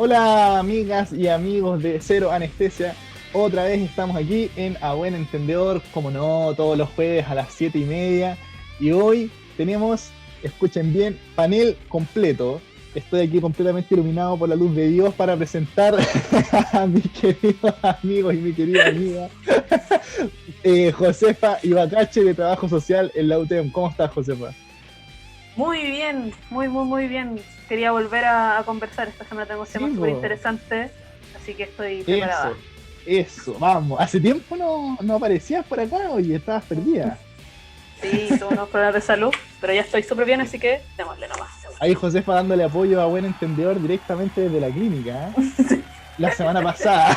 Hola amigas y amigos de Cero Anestesia, otra vez estamos aquí en A Buen Entendedor, como no, todos los jueves a las 7:30 y hoy tenemos, escuchen bien, panel completo. Estoy aquí completamente iluminado por la luz de Dios para presentar a mis queridos amigos y mi querida amiga Josefa Ibacache de Trabajo Social en la UTEM. ¿Cómo estás, Josefa? Muy bien, muy bien. Quería volver a conversar. Esta semana tengo temas Sí, súper interesantes, así que estoy eso, preparada. vamos. Hace tiempo no aparecías por acá y estabas perdida. Sí, tuve unos problemas de salud, pero ya estoy súper bien, así que démosle nomás. Ahí Josefa dándole apoyo a Buen Entendedor directamente desde la clínica, ¿eh? La semana pasada.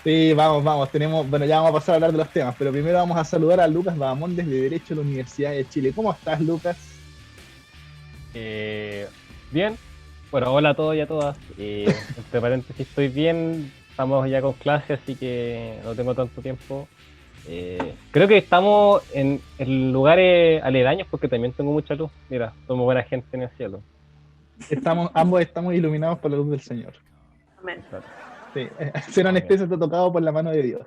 Sí, vamos, bueno, ya vamos a pasar a hablar de los temas, pero primero vamos a saludar a Lucas Bahamón desde Derecho de la Universidad de Chile. ¿Cómo estás, Lucas? Eh, Bien, bueno, hola a todos y a todas. Entre paréntesis, estoy bien. Estamos ya con clase, así que no tengo tanto tiempo. Creo que estamos en lugares aledaños porque también tengo mucha luz. Mira, somos buena gente en el cielo. Ambos estamos iluminados por la luz del Señor. Amén. Claro. Sí, Cero Vamos bien. Anestesia está tocado por la mano de Dios.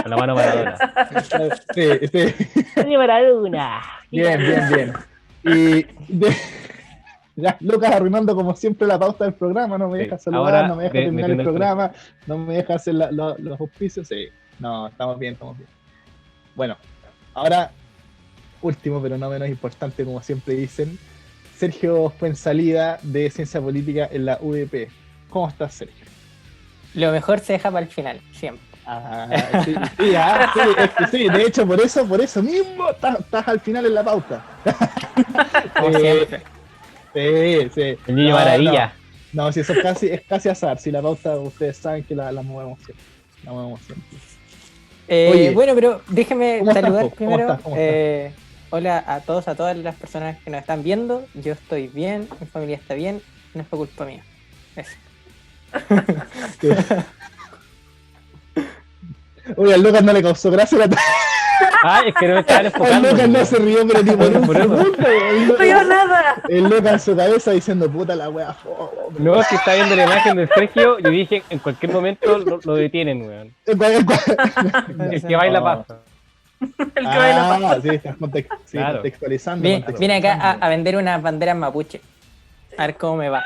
Con la mano Maradona. Sí. ¡Oye, Maradona! Bien. Y ya, Lucas arruinando como siempre la pauta del programa, no me deja Sí, saludar, ahora no me deja terminar el metiendo el programa, no me deja hacer los auspicios. Sí, no, estamos bien. Bueno, ahora, último pero no menos importante, como siempre dicen, Sergio Fuenzalida de Ciencia Política en la UDP. ¿Cómo estás, Sergio? Lo mejor se deja para el final, siempre. Sí, de hecho, por eso mismo estás al final en la pauta. Como siempre. Sí. El niño maravilla. No, si eso es casi azar. Si la pauta, ustedes saben que la movemos siempre. La movemos siempre. Oye, Bueno, pero déjeme ¿cómo saludar estás, primero. ¿Cómo estás? Hola a todos, a todas las personas que nos están viendo. Yo estoy bien, mi familia está bien, no es por culpa mía. Eso. Sí. Oye, al Lucas no le causó gracia la Es que no me estaban El enfocando. Lucas no se rió, pero ni por un Por eso. segundo. ¡No digo nada! El Lucas en su cabeza diciendo, puta la wea. No, es que está viendo la imagen de Sergio, yo dije, en cualquier momento lo detienen, weón. El que baila pasa. El que baila pasa. Sí, estás Claro. contextualizando. Vine acá a vender unas banderas mapuche. A ver cómo me va.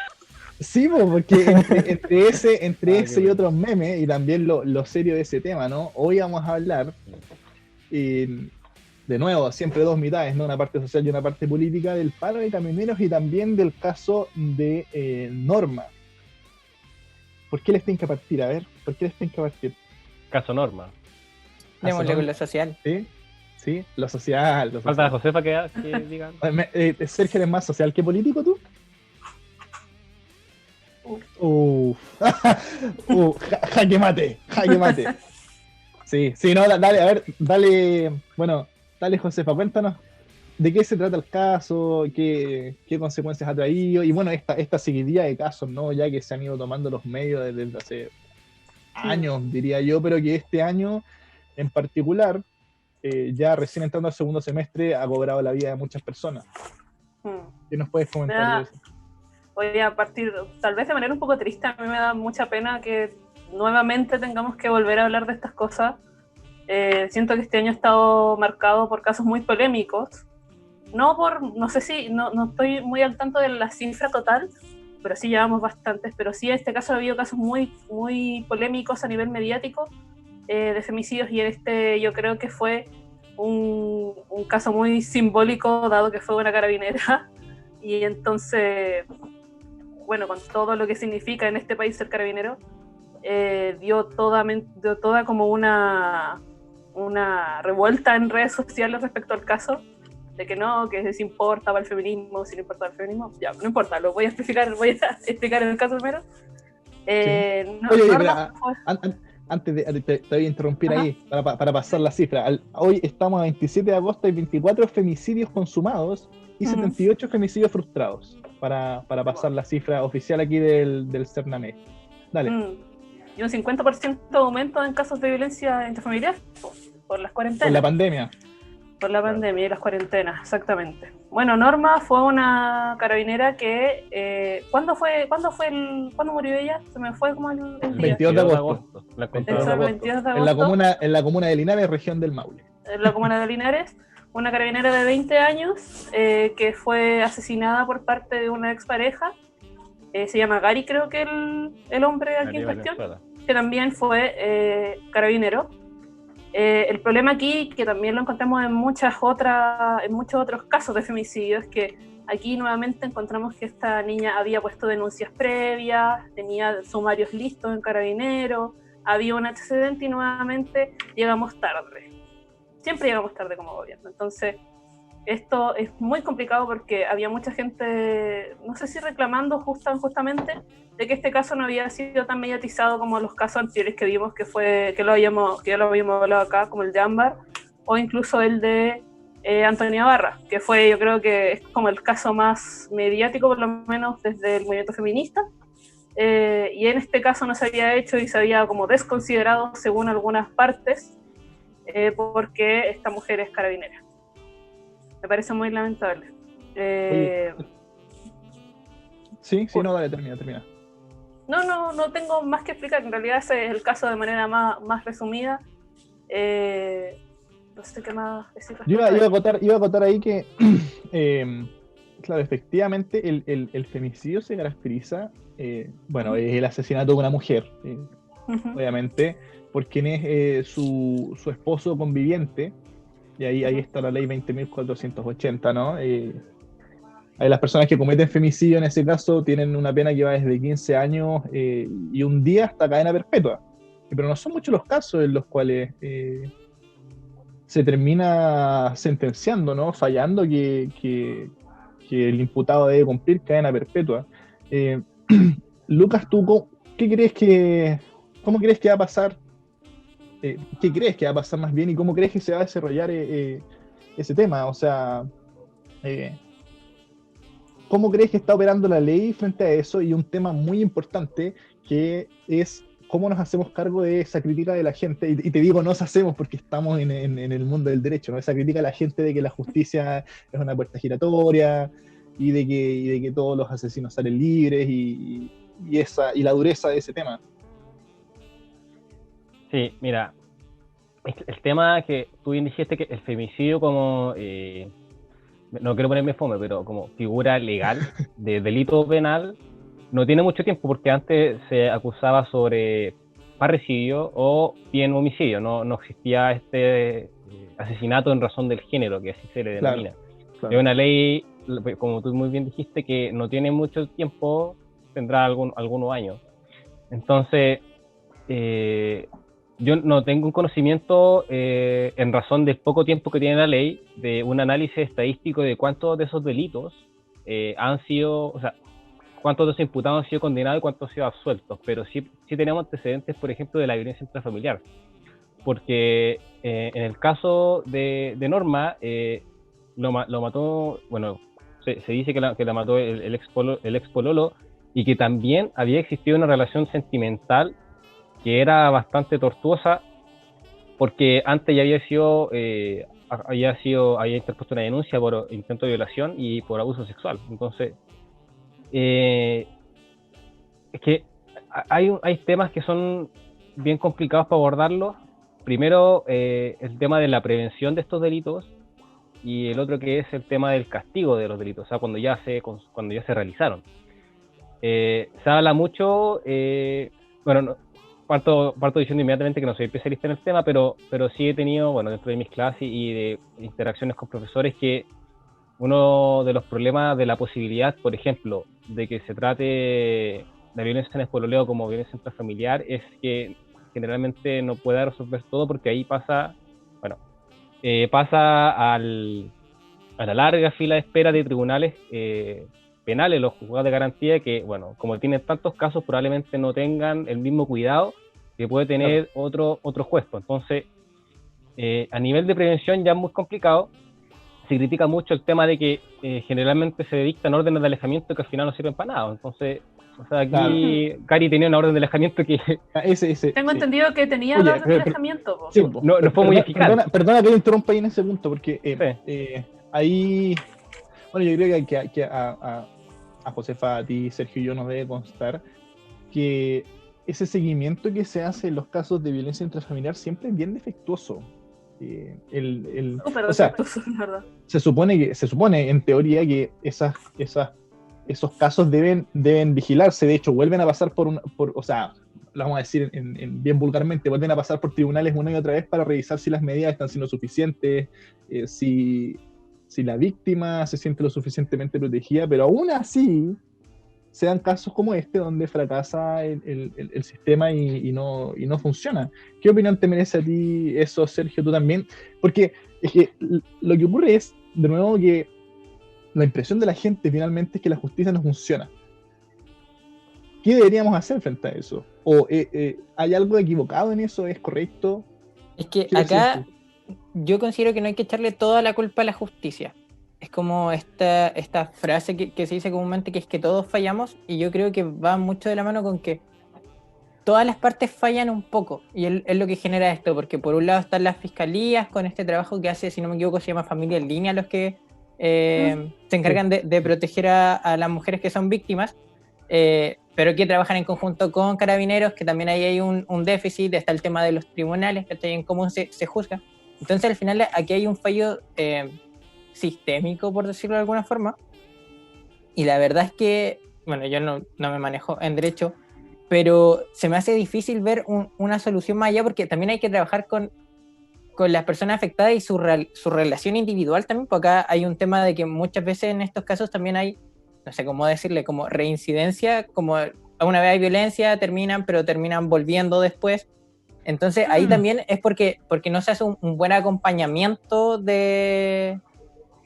Sí, porque entre ese y bueno. otros memes, y también lo serio de ese tema, ¿no? Hoy vamos a hablar, de nuevo, siempre dos mitades, ¿no? Una parte social y una parte política, del paro de camioneros y también del caso de Norma. ¿Por qué les tienen que partir? A ver, ¿por qué les tienen que partir? Caso Norma. Démosle con lo social. Sí, lo social. Falta a Josefa que diga. Sergio, ¿eres más social que político tú? Jaque mate. Sí, no, dale, a ver, dale, Josefa, cuéntanos de qué se trata el caso, qué consecuencias ha traído, y bueno, esta seguidilla de casos, ¿no? Ya que se han ido tomando los medios desde hace años, diría yo, pero que este año en particular, ya recién entrando al segundo semestre, ha cobrado la vida de muchas personas. ¿Qué nos puedes comentar de eso? Voy a partir, tal vez de manera un poco triste, a mí me da mucha pena que nuevamente tengamos que volver a hablar de estas cosas. Siento que este año ha estado marcado por casos muy polémicos. No sé si, no estoy muy al tanto de la cifra total, pero sí llevamos bastantes. Pero sí, en este caso ha habido casos muy polémicos a nivel mediático de femicidios, y yo creo que fue un caso muy simbólico, dado que fue una carabinera. Y entonces, bueno, con todo lo que significa en este país ser carabinero, dio toda como una revuelta en redes sociales respecto al caso, de que no, que si importaba el feminismo, si no importaba el feminismo, ya, no importa, voy a explicar el caso primero. Antes te voy a interrumpir ahí, para pasar la cifra. Hoy estamos a 27 de agosto, hay 24 femicidios consumados y 78 femicidios frustrados, para pasar la cifra oficial aquí del CERNAMED. Dale. Y un 50% de aumento en casos de violencia intrafamiliar por las cuarentenas. Por la pandemia. por la pandemia y las cuarentenas, exactamente. Bueno, Norma fue una carabinera que... ¿Cuándo murió ella? Se me fue como el día. 22 de agosto. La 22 encontraron. de El agosto. 22 de En la agosto. comuna de Linares, región del Maule. En la comuna de Linares, una carabinera de 20 años que fue asesinada por parte de una expareja. Se llama Gary, creo que el hombre aquí en cuestión, que también fue carabinero. El problema aquí, que también lo encontramos en muchos otros casos de femicidio, es que aquí nuevamente encontramos que esta niña había puesto denuncias previas, tenía sumarios listos en Carabineros, había un antecedente y nuevamente llegamos tarde. Siempre llegamos tarde como gobierno. Entonces, esto es muy complicado porque había mucha gente, no sé si reclamando justamente de que este caso no había sido tan mediatizado como los casos anteriores que vimos, que ya lo habíamos hablado acá, como el de Ámbar, o incluso el de Antonia Barra, que fue, yo creo que es como el caso más mediático, por lo menos desde el movimiento feminista, y en este caso no se había hecho y se había como desconsiderado según algunas partes, porque esta mujer es carabinera. Me parece muy lamentable. Sí, no, dale, termina. No tengo más que explicar. En realidad ese es el caso de manera más resumida. No sé qué más decir. Yo iba a acotar ahí que, claro, efectivamente el femicidio se caracteriza, bueno, es el asesinato de una mujer, obviamente, por quien es su esposo conviviente, y ahí está la ley 20.480, ¿no? Las personas que cometen femicidio en ese caso tienen una pena que va desde 15 años y un día hasta cadena perpetua. Pero no son muchos los casos en los cuales se termina sentenciando, ¿no? Fallando que el imputado debe cumplir cadena perpetua. Lucas, ¿tú cómo crees que va a pasar? ¿Qué crees que va a pasar más bien y cómo crees que se va a desarrollar ese tema? O sea, ¿cómo crees que está operando la ley frente a eso? Y un tema muy importante que es cómo nos hacemos cargo de esa crítica de la gente. Y te digo, nos hacemos porque estamos en el mundo del derecho, ¿no? Esa crítica de la gente de que la justicia es una puerta giratoria y de que todos los asesinos salen libres y la dureza de ese tema. Sí, mira, el tema que tú bien dijiste, que el femicidio como, no quiero ponerme fome, pero como figura legal de delito penal, no tiene mucho tiempo, porque antes se acusaba sobre parricidio o bien homicidio, no existía este asesinato en razón del género, que así se le denomina. Claro. Es una ley, como tú muy bien dijiste, que no tiene mucho tiempo, tendrá algunos años. Entonces, yo no tengo un conocimiento, en razón del poco tiempo que tiene la ley, de un análisis estadístico de cuántos de esos delitos han sido, o sea, cuántos de esos imputados han sido condenados y cuántos han sido absueltos, pero sí tenemos antecedentes, por ejemplo, de la violencia intrafamiliar, porque en el caso de Norma, lo mató, bueno, se dice que la mató el ex pololo, y que también había existido una relación sentimental que era bastante tortuosa, porque antes ya había interpuesto una denuncia por intento de violación y por abuso sexual. Entonces, es que hay temas que son bien complicados para abordarlos. Primero, el tema de la prevención de estos delitos, y el otro que es el tema del castigo de los delitos, o sea, cuando ya se realizaron. Se habla mucho, bueno, parto diciendo inmediatamente que no soy especialista en el tema, pero sí he tenido, bueno, dentro de mis clases y de interacciones con profesores, que uno de los problemas de la posibilidad, por ejemplo, de que se trate la violencia en el pololeo como violencia intrafamiliar, es que generalmente no puede resolver todo, porque ahí pasa a la larga fila de espera de tribunales penales, los juzgados de garantía, que, bueno, como tienen tantos casos, probablemente no tengan el mismo cuidado que puede tener otro juez. Entonces, a nivel de prevención ya es muy complicado. se critica mucho el tema de que generalmente se dictan órdenes de alejamiento que al final no sirven para nada. Entonces, o sea, aquí Cari tenía una orden de alejamiento que Tengo sí. entendido que tenía Oye, la orden de alejamiento, po. Sí, no fue muy eficaz. Perdona que te interrumpa ahí en ese punto, porque Sí. ahí, bueno, yo creo que a Josefa, a ti, Sergio y yo nos debe constar que ese seguimiento que se hace en los casos de violencia intrafamiliar siempre es bien defectuoso. Súper O sea, defectuoso, la verdad. se supone en teoría que esos casos deben vigilarse. De hecho, vuelven a pasar o sea, lo vamos a decir bien vulgarmente, vuelven a pasar por tribunales una y otra vez para revisar si las medidas están siendo suficientes, si la víctima se siente lo suficientemente protegida, pero aún así se dan casos como este donde fracasa el sistema y no funciona. ¿Qué opinión te merece a ti eso, Sergio, tú también? Porque es que lo que ocurre es, de nuevo, que la impresión de la gente finalmente es que la justicia no funciona. ¿Qué deberíamos hacer frente a eso? ¿O hay algo equivocado en eso? ¿Es correcto? Es que ¿Qué decías acá yo considero que no hay que echarle toda la culpa a la justicia. Es como esta frase que se dice comúnmente, que es que todos fallamos, y yo creo que va mucho de la mano con que todas las partes fallan un poco, y es lo que genera esto, porque por un lado están las fiscalías con este trabajo que hace, si no me equivoco, se llama Familia en Línea, los que se encargan de proteger a las mujeres que son víctimas, pero que trabajan en conjunto con Carabineros, que también ahí hay un déficit. Está el tema de los tribunales, que en cómo se juzga. Entonces al final aquí hay un fallo sistémico, por decirlo de alguna forma, y la verdad es que, bueno, yo no me manejo en derecho, pero se me hace difícil ver una solución más allá, porque también hay que trabajar con las personas afectadas y su relación individual también, porque acá hay un tema de que muchas veces en estos casos también hay, no sé cómo decirle, como reincidencia, como una vez hay violencia, pero terminan volviendo después. Entonces ahí también es porque no se hace un buen acompañamiento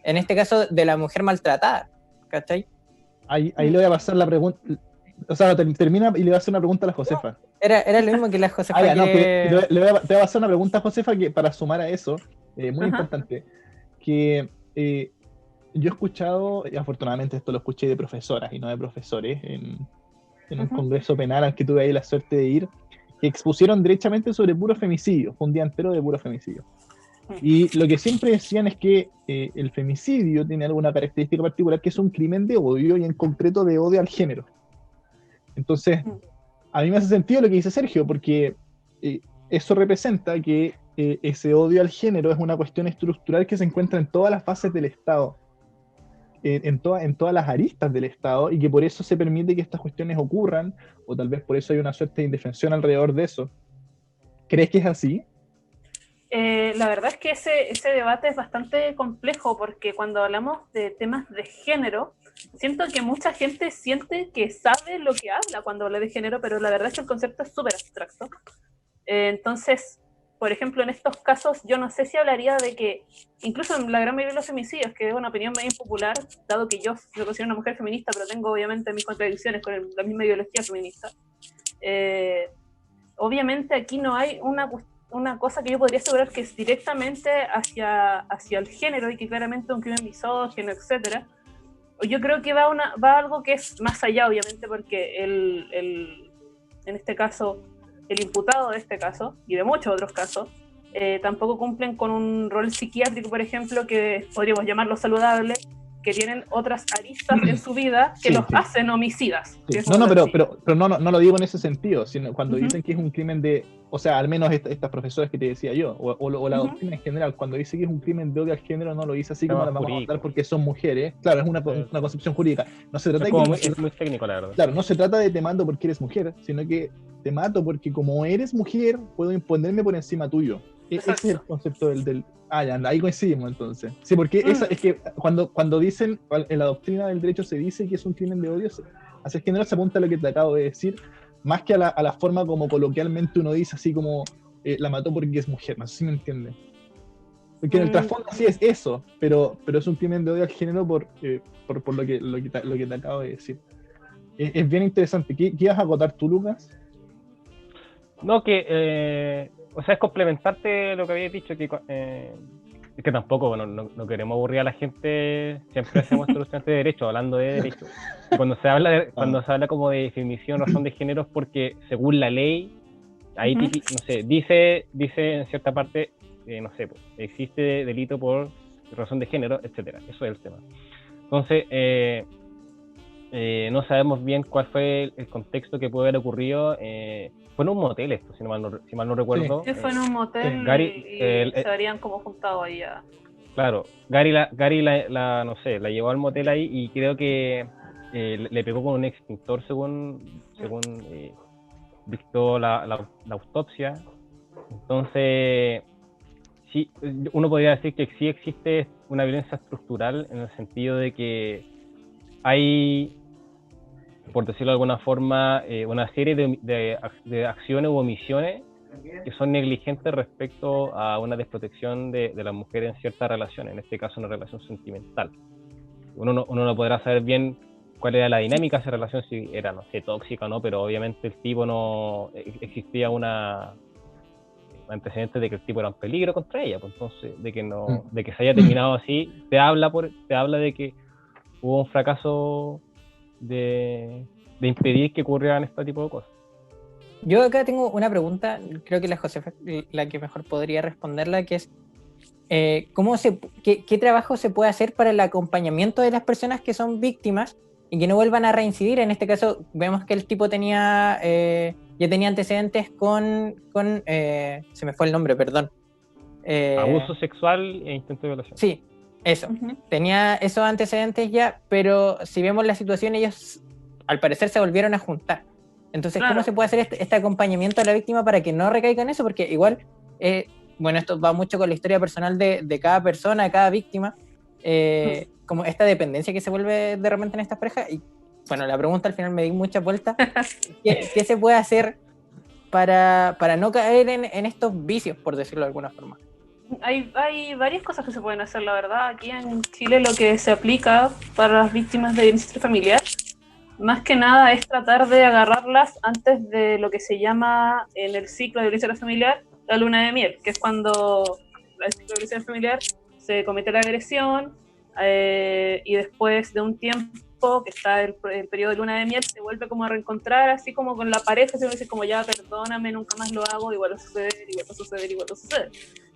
en este caso, de la mujer maltratada, ¿cachai? Ahí le voy a pasar la pregunta. O sea, termina y le voy a hacer una pregunta a la Josefa. Era lo mismo que la Josefa te quiere... voy a pasar una pregunta a Josefa que, para sumar a eso, muy importante, que yo he escuchado, y afortunadamente esto lo escuché de profesoras y no de profesores, en un congreso penal al que tuve ahí la suerte de ir, que expusieron derechamente sobre puro femicidio, fue un día entero de puro femicidio. Y lo que siempre decían es que el femicidio tiene alguna característica particular, que es un crimen de odio, y en concreto de odio al género. Entonces, a mí me hace sentido lo que dice Sergio, porque eso representa que ese odio al género es una cuestión estructural que se encuentra en todas las fases del Estado, en todas las aristas del Estado, y que por eso se permite que estas cuestiones ocurran, o tal vez por eso hay una suerte de indefensión alrededor de eso. ¿Crees que es así? La verdad es que ese debate es bastante complejo, porque cuando hablamos de temas de género, siento que mucha gente siente que sabe lo que habla cuando habla de género, pero la verdad es que el concepto es súper abstracto. Entonces, por ejemplo, en estos casos, yo no sé si hablaría de que, incluso en la gran mayoría de los femicidios, que es una opinión medio impopular, dado que yo me considero una mujer feminista, pero tengo obviamente mis contradicciones con la misma ideología feminista, obviamente aquí no hay una cosa que yo podría asegurar que es directamente hacia el género, y que claramente es un crimen misógino, etcétera. Yo creo que va algo que es más allá, obviamente, porque en este caso, el imputado de este caso, y de muchos otros casos, tampoco cumplen con un rol psiquiátrico, por ejemplo, que podríamos llamarlo saludable, que tienen otras aristas en su vida que los hacen homicidas. Sí. Pero no lo digo en ese sentido, sino cuando dicen que es un crimen de, o sea, al menos estas profesoras que te decía yo, o la doctrina en general, cuando dice que es un crimen de odio al género, no lo dice así como la vamos a matar porque son mujeres. Claro, es una concepción jurídica. No se trata es muy técnico, la verdad. Claro, no se trata de te mato porque eres mujer, sino que te mato porque como eres mujer, puedo imponerme por encima tuyo. Ese es el concepto del ya, ahí coincidimos entonces. Sí, porque es que cuando dicen, en la doctrina del derecho se dice que es un crimen de odio, hacia el género se apunta a lo que te acabo de decir, más que a la forma como coloquialmente uno dice, así como la mató porque es mujer, no sé si me entiende. Porque en el trasfondo sí es eso, pero es un crimen de odio al género por lo que te acabo de decir. Es bien interesante. ¿Qué ibas a acotar tú, Lucas? No, o sea, es complementarte lo que habías dicho, que Es que tampoco, bueno, no queremos aburrir a la gente, siempre hacemos soluciones de derecho, hablando de derecho. Cuando se habla como de definición, razón de género, es porque según la ley, ahí, Ujú. no sé, dice en cierta parte, no sé, pues, existe delito por razón de género, etcétera. Eso es el tema. Entonces, no sabemos bien cuál fue el contexto que puede haber ocurrido. Fue en un motel esto, si mal no recuerdo. Sí, fue en un motel Gary, y se habrían como juntado ahí a... claro, Gary no sé, la llevó al motel ahí y creo que le pegó con un extintor según dictó la autopsia. Entonces, sí, uno podría decir que sí existe una violencia estructural en el sentido de que hay, por decirlo de alguna forma, una serie de acciones u omisiones que son negligentes respecto a una desprotección de las mujeres en ciertas relaciones, en este caso una relación sentimental. Uno no podrá saber bien cuál era la dinámica de esa relación, si era, no sé, tóxica o no, pero obviamente el tipo no existía un antecedente de que el tipo era un peligro contra ella, pues entonces de que se haya terminado así, te habla de que hubo un fracaso de impedir que ocurrieran este tipo de cosas. Yo acá tengo una pregunta, creo que la Josefa la que mejor podría responderla, que es ¿qué trabajo se puede hacer para el acompañamiento de las personas que son víctimas y que no vuelvan a reincidir? En este caso, vemos que el tipo ya tenía antecedentes se me fue el nombre, perdón. Abuso sexual e intento de violación. Sí, eso. Ujú. Tenía esos antecedentes ya, pero si vemos la situación, ellos al parecer se volvieron a juntar. Entonces, Claro. ¿cómo se puede hacer este acompañamiento a la víctima para que no recaiga en eso? Porque igual, bueno, esto va mucho con la historia personal de cada persona, de cada víctima, como esta dependencia que se vuelve de repente en estas parejas. Y bueno, la pregunta al final me di muchas vueltas. ¿Qué se puede hacer para no caer en estos vicios, por decirlo de alguna forma? Hay varias cosas que se pueden hacer, la verdad. Aquí en Chile lo que se aplica para las víctimas de violencia familiar, más que nada es tratar de agarrarlas antes de lo que se llama en el ciclo de violencia familiar la luna de miel, que es cuando el ciclo de violencia familiar se comete la agresión y después de un tiempo que está el periodo de luna de miel se vuelve como a reencontrar así como con la pareja, se dice como ya perdóname, nunca más lo hago, igual va a suceder, igual va a suceder, igual va a suceder.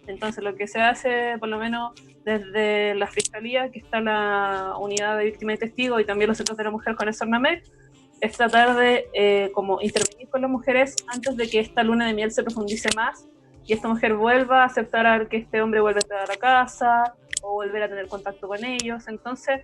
Entonces lo que se hace, por lo menos desde la Fiscalía, que está la unidad de víctimas y testigos y también los centros de la mujer con el SORNAMEC, es tratar de como intervenir con las mujeres antes de que esta luna de miel se profundice más y esta mujer vuelva a aceptar que este hombre vuelva a entrar a la casa o volver a tener contacto con ellos. Entonces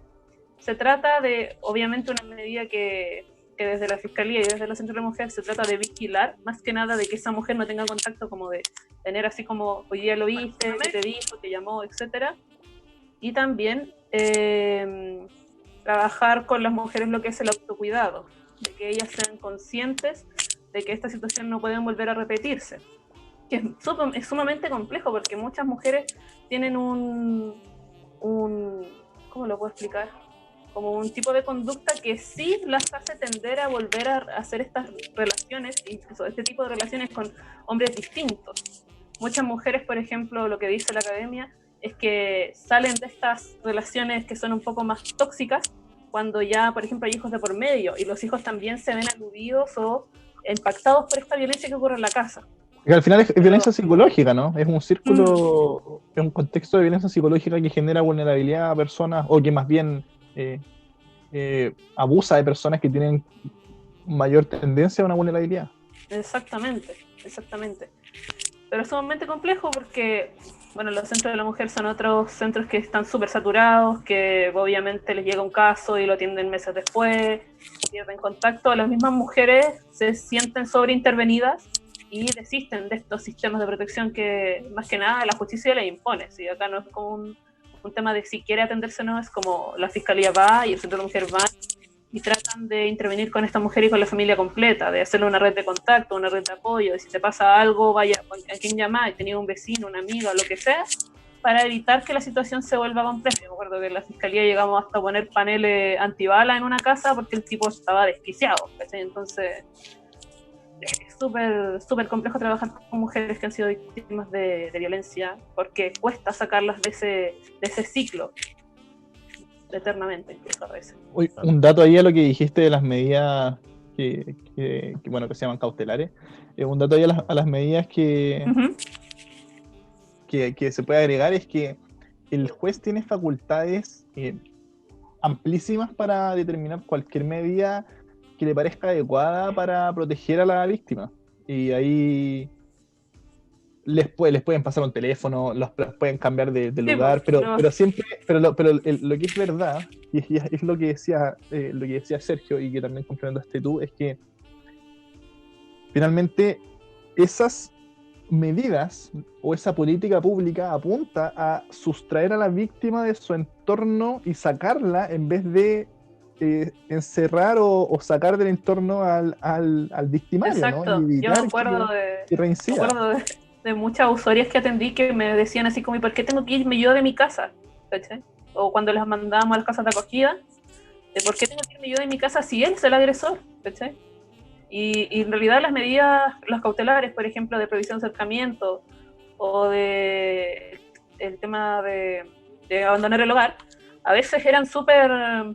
se trata de, obviamente, una medida que desde la Fiscalía y desde los centros de la mujer se trata de vigilar, más que nada de que esa mujer no tenga contacto, como de tener así como, hoy día lo viste, que te dijo, te llamó, etcétera. Y también trabajar con las mujeres lo que es el autocuidado, de que ellas sean conscientes de que esta situación no puede volver a repetirse. Que es sumamente complejo porque muchas mujeres tienen un ¿cómo lo puedo explicar? Como un tipo de conducta que sí las hace tender a volver a hacer estas relaciones, incluso este tipo de relaciones con hombres distintos. Muchas mujeres, por ejemplo, lo que dice la academia es que salen de estas relaciones que son un poco más tóxicas cuando ya, por ejemplo, hay hijos de por medio y los hijos también se ven aludidos o impactados por esta violencia que ocurre en la casa. Que al final es violencia psicológica, ¿no? Es un círculo, es un contexto de violencia psicológica que genera vulnerabilidad a personas o que más bien abusa de personas que tienen mayor tendencia a una vulnerabilidad. Exactamente. Pero es sumamente complejo porque, bueno, los centros de la mujer son otros centros que están súper saturados, que obviamente les llega un caso y lo atienden meses después, pierden contacto. Las mismas mujeres se sienten sobreintervenidas y desisten de estos sistemas de protección que, más que nada, la justicia les impone. ¿Sí? Acá no es como un tema de si quiere atenderse o no, es como la fiscalía va y el centro de la mujer va y tratan de intervenir con esta mujer y con la familia completa, de hacerle una red de contacto, una red de apoyo, de si te pasa algo, vaya, a quién llamar, tenía un vecino, una amiga, lo que sea, para evitar que la situación se vuelva compleja. Me acuerdo que en la fiscalía llegamos hasta poner paneles antibala en una casa porque el tipo estaba desquiciado, ¿cachai? Entonces, es súper complejo trabajar con mujeres que han sido víctimas de violencia, porque cuesta sacarlas de ese ciclo, eternamente incluso a veces. Uy, un dato ahí a lo que dijiste de las medidas bueno, que se llaman cautelares. Un dato ahí a las medidas Ujú. que se puede agregar es que el juez tiene facultades amplísimas para determinar cualquier medida que le parezca adecuada para proteger a la víctima. Y ahí les pueden pasar un teléfono, los pueden cambiar de Sí, lugar, pues, pero siempre, lo que es verdad, y es lo que decía Sergio, y que también complementaste tú, es que finalmente esas medidas o esa política pública apunta a sustraer a la víctima de su entorno y sacarla en vez de encerrar o sacar del entorno al victimario, exacto. ¿no? Y Yo me evitar acuerdo que reincida. de muchas usuarias que atendí que me decían así como, ¿y por qué tengo que irme yo de mi casa? ¿Cachai? O cuando las mandábamos a las casas de acogida, de por qué tengo que irme yo de mi casa si él es el agresor, ¿cachai? Y en realidad las medidas, las cautelares, por ejemplo, de prohibición de acercamiento o de el tema de abandonar el hogar, a veces eran súper, no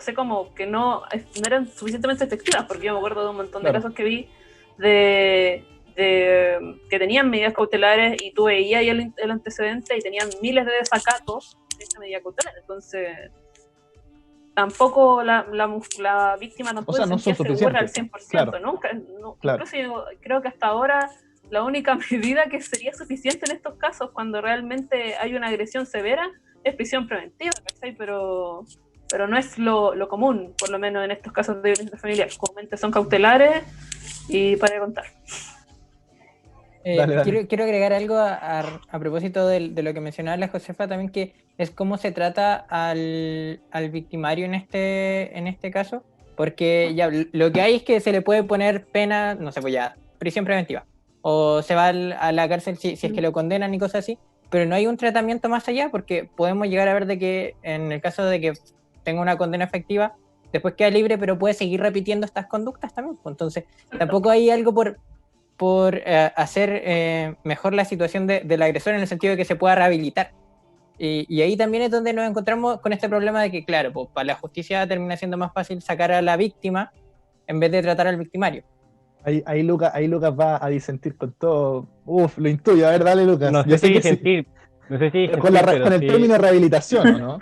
sé, como que no eran suficientemente efectivas, porque yo me acuerdo de un montón de Claro. casos que vi de que tenían medidas cautelares y tú veías ahí el antecedente y tenían miles de desacatos de esa medida cautelar. Entonces, tampoco la víctima no O puede sea, no son sentirse segura al suficientes. 100%, Claro. nunca. Claro. Incluso yo creo que hasta ahora la única medida que sería suficiente en estos casos, cuando realmente hay una agresión severa, es prisión preventiva, ¿cachai? Pero no es lo común, por lo menos en estos casos de violencia familiar. Comúnmente son cautelares y para de contar. Dale. Quiero agregar algo a propósito de lo que mencionaba la Josefa también, que es cómo se trata al victimario en este caso, porque ya lo que hay es que se le puede poner pena, no sé, pues ya, prisión preventiva, o se va a la cárcel si es que lo condenan y cosas así, pero no hay un tratamiento más allá, porque podemos llegar a ver de que en el caso de que tenga una condena efectiva, después queda libre, pero puede seguir repitiendo estas conductas también. Entonces, tampoco hay algo por hacer mejor la situación del agresor en el sentido de que se pueda rehabilitar. Y ahí también es donde nos encontramos con este problema de que, claro, pues, para la justicia termina siendo más fácil sacar a la víctima en vez de tratar al victimario. Ahí Lucas va a disentir con todo. Uf, lo intuyo. A ver, dale, Lucas. No Yo sé sé si que sí. disentir, no sé si Con disentir, pero el sí. término rehabilitación, ¿o no?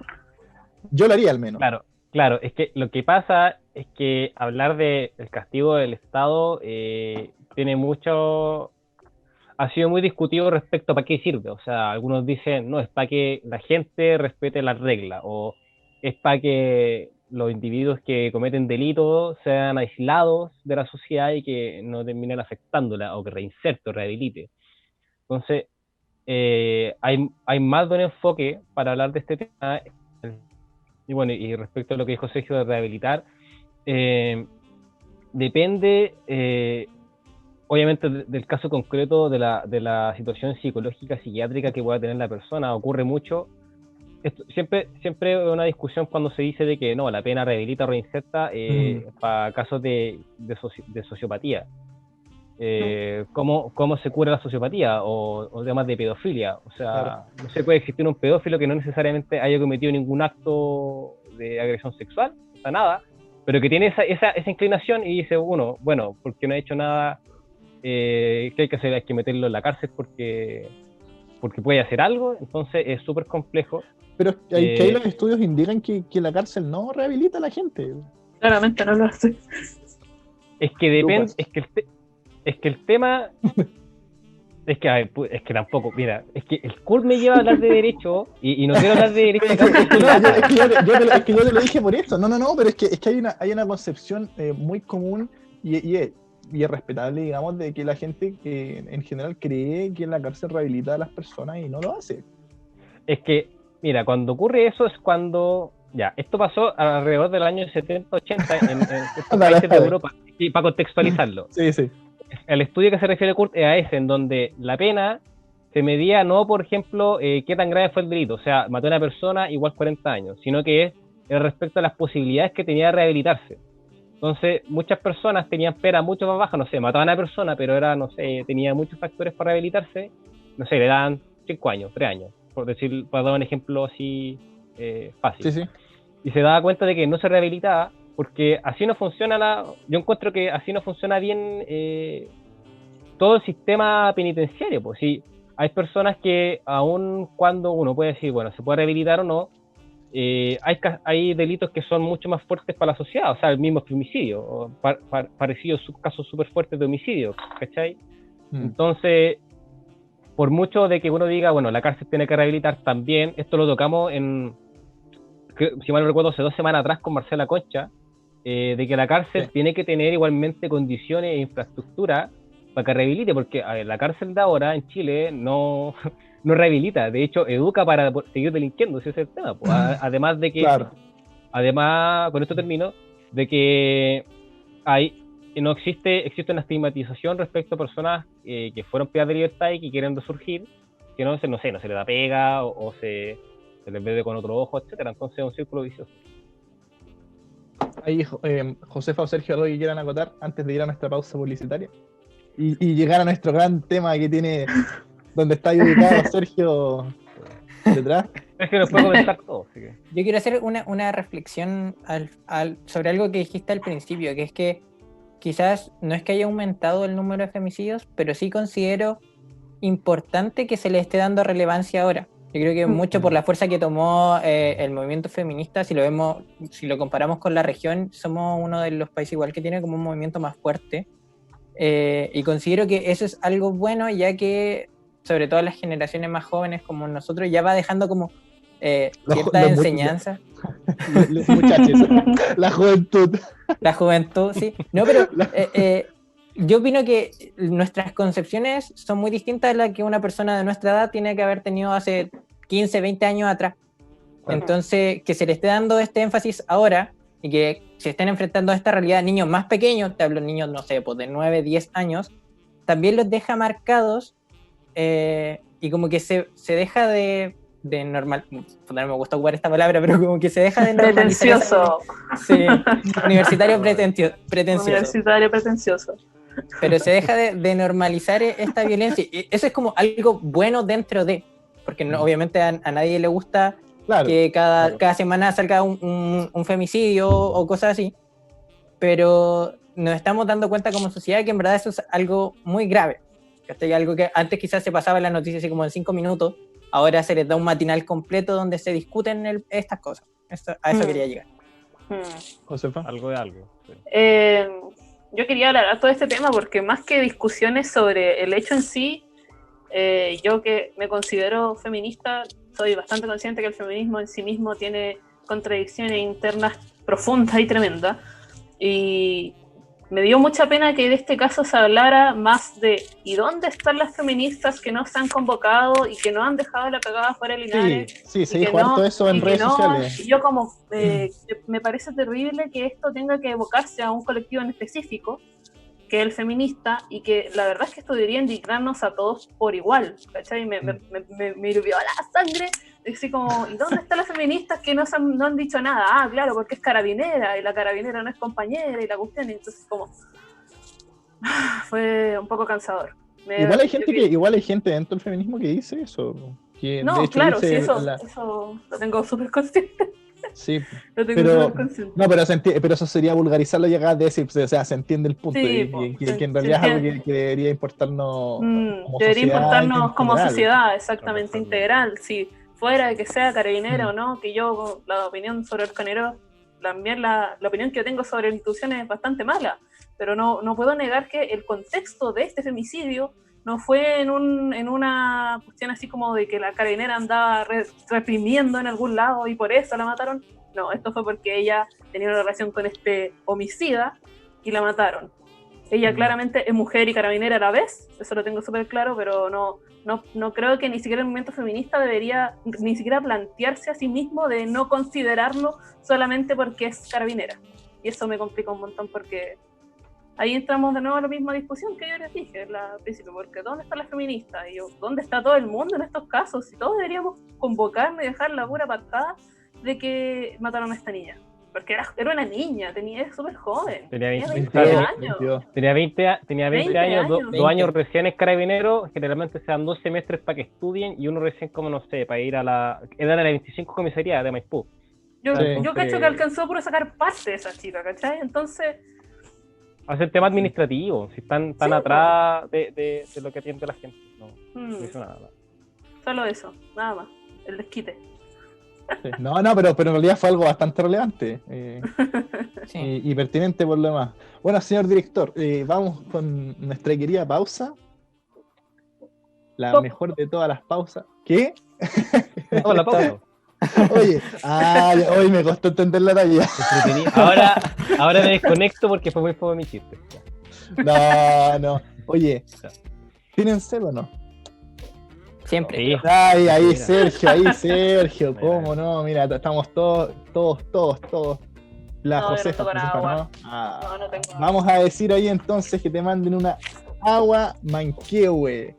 Yo lo haría al menos. Claro, es que lo que pasa es que hablar del castigo del Estado tiene mucho, ha sido muy discutido respecto a para qué sirve. O sea, algunos dicen, no, es para que la gente respete las reglas, o es para que los individuos que cometen delitos sean aislados de la sociedad y que no terminen afectándola, o que reinserte o rehabilite. Entonces, hay más de un enfoque para hablar de este tema. Y bueno, y respecto a lo que dijo Sergio de rehabilitar, depende, obviamente, del caso concreto de la situación psicológica, psiquiátrica que pueda tener la persona. Ocurre mucho. Siempre es una discusión cuando se dice de que no, la pena rehabilita o reinserta para casos de sociopatía. ¿Cómo se cura la sociopatía o temas de pedofilia? O sea, Claro. no se puede existir un pedófilo que no necesariamente haya cometido ningún acto de agresión sexual, o sea, nada, pero que tiene esa inclinación y dice, bueno, porque no ha hecho nada, ¿qué hay que hacer? Hay que meterlo en la cárcel porque puede hacer algo. Entonces es súper complejo. Pero que ahí los estudios indican que la cárcel no rehabilita a la gente. Claramente no lo hace. Es que depende, Lucas. es que el tema es que tampoco, mira, es que el CUR me lleva a hablar de derecho y no quiero hablar de derecho. Es que yo te lo dije por esto. No, pero es que hay una concepción muy común y es respetable, digamos, de que la gente en general cree que la cárcel rehabilita a las personas y no lo hace. Es que, mira, cuando ocurre eso es cuando, ya, esto pasó alrededor del año 70, 80 en estos países de Europa, y para contextualizarlo. Sí. El estudio que se refiere Kurt es a ese, en donde la pena se medía no, por ejemplo, qué tan grave fue el delito, o sea, mató a una persona igual 40 años, sino que es respecto a las posibilidades que tenía de rehabilitarse. Entonces, muchas personas tenían penas mucho más bajas, no sé, mataban a una persona, pero era, no sé, tenía muchos factores para rehabilitarse, no sé, le daban 5 años, 3 años, por decir, para dar un ejemplo así fácil. Sí, sí. Y se daba cuenta de que no se rehabilitaba, porque así no funciona yo encuentro que así no funciona bien todo el sistema penitenciario, pues sí, hay personas que aun cuando uno puede decir, bueno, se puede rehabilitar o no, hay delitos que son mucho más fuertes para la sociedad, o sea, el mismo femicidio, o parecidos casos súper fuertes de homicidio, ¿cachai? Entonces, por mucho de que uno diga, bueno, la cárcel tiene que rehabilitar también, esto lo tocamos si mal no recuerdo, hace 2 semanas atrás con Marcela Concha, de que la cárcel tiene que tener igualmente condiciones e infraestructura para que rehabilite, porque a ver, la cárcel de ahora en Chile no rehabilita, de hecho educa para seguir delinquiendo, ese es el tema, pues. Además de que, Claro. además, con esto termino, de que existe una estigmatización respecto a personas que fueron privadas de libertad y que quieren resurgir, que no se le da pega o se les ve con otro ojo, etcétera. Entonces es un círculo vicioso. Ahí, Josefa o Sergio, algo que quieran acotar antes de ir a nuestra pausa publicitaria y llegar a nuestro gran tema que tiene, donde está ahí ubicado Sergio detrás. Es que nos puede comentar todo. Así que. Yo quiero hacer una reflexión sobre algo que dijiste al principio, que es que quizás no es que haya aumentado el número de femicidios, pero sí considero importante que se le esté dando relevancia ahora. Yo creo que mucho por la fuerza que tomó el movimiento feminista, si lo comparamos con la región, somos uno de los países igual que tiene como un movimiento más fuerte. Y considero que eso es algo bueno, ya que sobre todo las generaciones más jóvenes como nosotros ya va dejando como cierta enseñanza. Los muchachos, la juventud. La juventud, sí. No, pero yo opino que nuestras concepciones son muy distintas a las que una persona de nuestra edad tiene que haber tenido hace 15, 20 años atrás. Entonces, que se le esté dando este énfasis ahora y que se estén enfrentando a esta realidad niños más pequeños, te hablo de niños, no sé, pues de 9, 10 años, también los deja marcados y como que se deja de normal, no me gusta ocupar esta palabra, pero como que se deja de normalizar. Pretencioso. Sí, universitario pretencioso. Universitario pretencioso. Pero se deja de normalizar esta violencia. Y eso es como algo bueno dentro de, porque no, obviamente a nadie le gusta que cada semana salga un femicidio o cosas así, pero nos estamos dando cuenta como sociedad que en verdad eso es algo muy grave. Algo que antes quizás se pasaba en las noticias así como en 5 minutos, ahora se les da un matinal completo donde se discuten estas cosas. A eso quería llegar. Josefa. Algo de algo. Sí. Yo quería hablar de todo este tema porque más que discusiones sobre el hecho en sí, yo que me considero feminista, soy bastante consciente que el feminismo en sí mismo tiene contradicciones internas profundas y tremendas. Y me dio mucha pena que de este caso se hablara más de ¿y dónde están las feministas que no se han convocado y que no han dejado la cagada fuera de Linares? Sí, se dijo harto eso en redes sociales. Yo como, me parece terrible que esto tenga que evocarse a un colectivo en específico, que es el feminista, y que la verdad es que esto debería indignarnos a todos por igual, ¿cachai? Me hirvió la sangre, así como, ¿y dónde están las feministas que no han dicho nada? Ah, claro, porque es carabinera, y la carabinera no es compañera, y la cuestión, y entonces como, fue un poco cansador. Igual hay gente dentro del feminismo que dice eso. Que no, de hecho claro, dice sí, eso lo tengo súper consciente. Sí, pero eso sería vulgarizarlo y llegar a decir, o sea, se entiende el punto, sí, que en realidad es algo que debería importarnos debería importarnos como general. Sociedad, exactamente, integral, si fuera de que sea carabinero o no, que yo, la opinión sobre el canero, también la opinión que yo tengo sobre la institución es bastante mala, pero no puedo negar que el contexto de este femicidio no fue en una cuestión así como de que la carabinera andaba reprimiendo en algún lado y por eso la mataron. No, esto fue porque ella tenía una relación con este homicida y la mataron. Ella claramente es mujer y carabinera a la vez, eso lo tengo súper claro, pero no creo que ni siquiera el movimiento feminista debería ni siquiera plantearse a sí mismo de no considerarlo solamente porque es carabinera. Y eso me complica un montón porque ahí entramos de nuevo a la misma discusión que yo les dije al principio, porque ¿dónde están las feministas? Y yo, ¿dónde está todo el mundo en estos casos? Si todos deberíamos convocarnos y dejar la pura patada de que mataron a esta niña. Porque era una niña, es súper joven. Tenía 20 20 tenía- años. 22. Tenía 20 20 años, años. 2 años recién es carabinero. Generalmente se dan 2 semestres para que estudien y uno recién, como no sé, para ir a la. Era de la 25 comisaría de Maipú. Yo, Sí. yo cacho que alcanzó por sacar parte de esa chica, ¿cachai? Entonces, Hacer tema administrativo, si están tan Sí, atrás de lo que atiende la gente. No hizo nada. solo eso, nada más. El desquite. Sí. No, pero en realidad fue algo bastante relevante Sí. y pertinente por lo demás. Bueno, señor director, vamos con nuestra querida pausa. La Pop. mejor de todas las pausas. ¿Qué? Vamos a la pausa. Oye, hoy me costó entender la talla. Entretenido. Ahora me desconecto porque fue muy poco mi chiste. No. Oye, ¿tienen sed o no? Siempre. Sí. Ahí, Mira. Sergio, Mira. ¿cómo no? Mira, estamos todos. La No, yo no Josefa, toco Josefa, agua. ¿no? Ah. No tengo. Vamos a decir ahí entonces que te manden una agua Manquehue.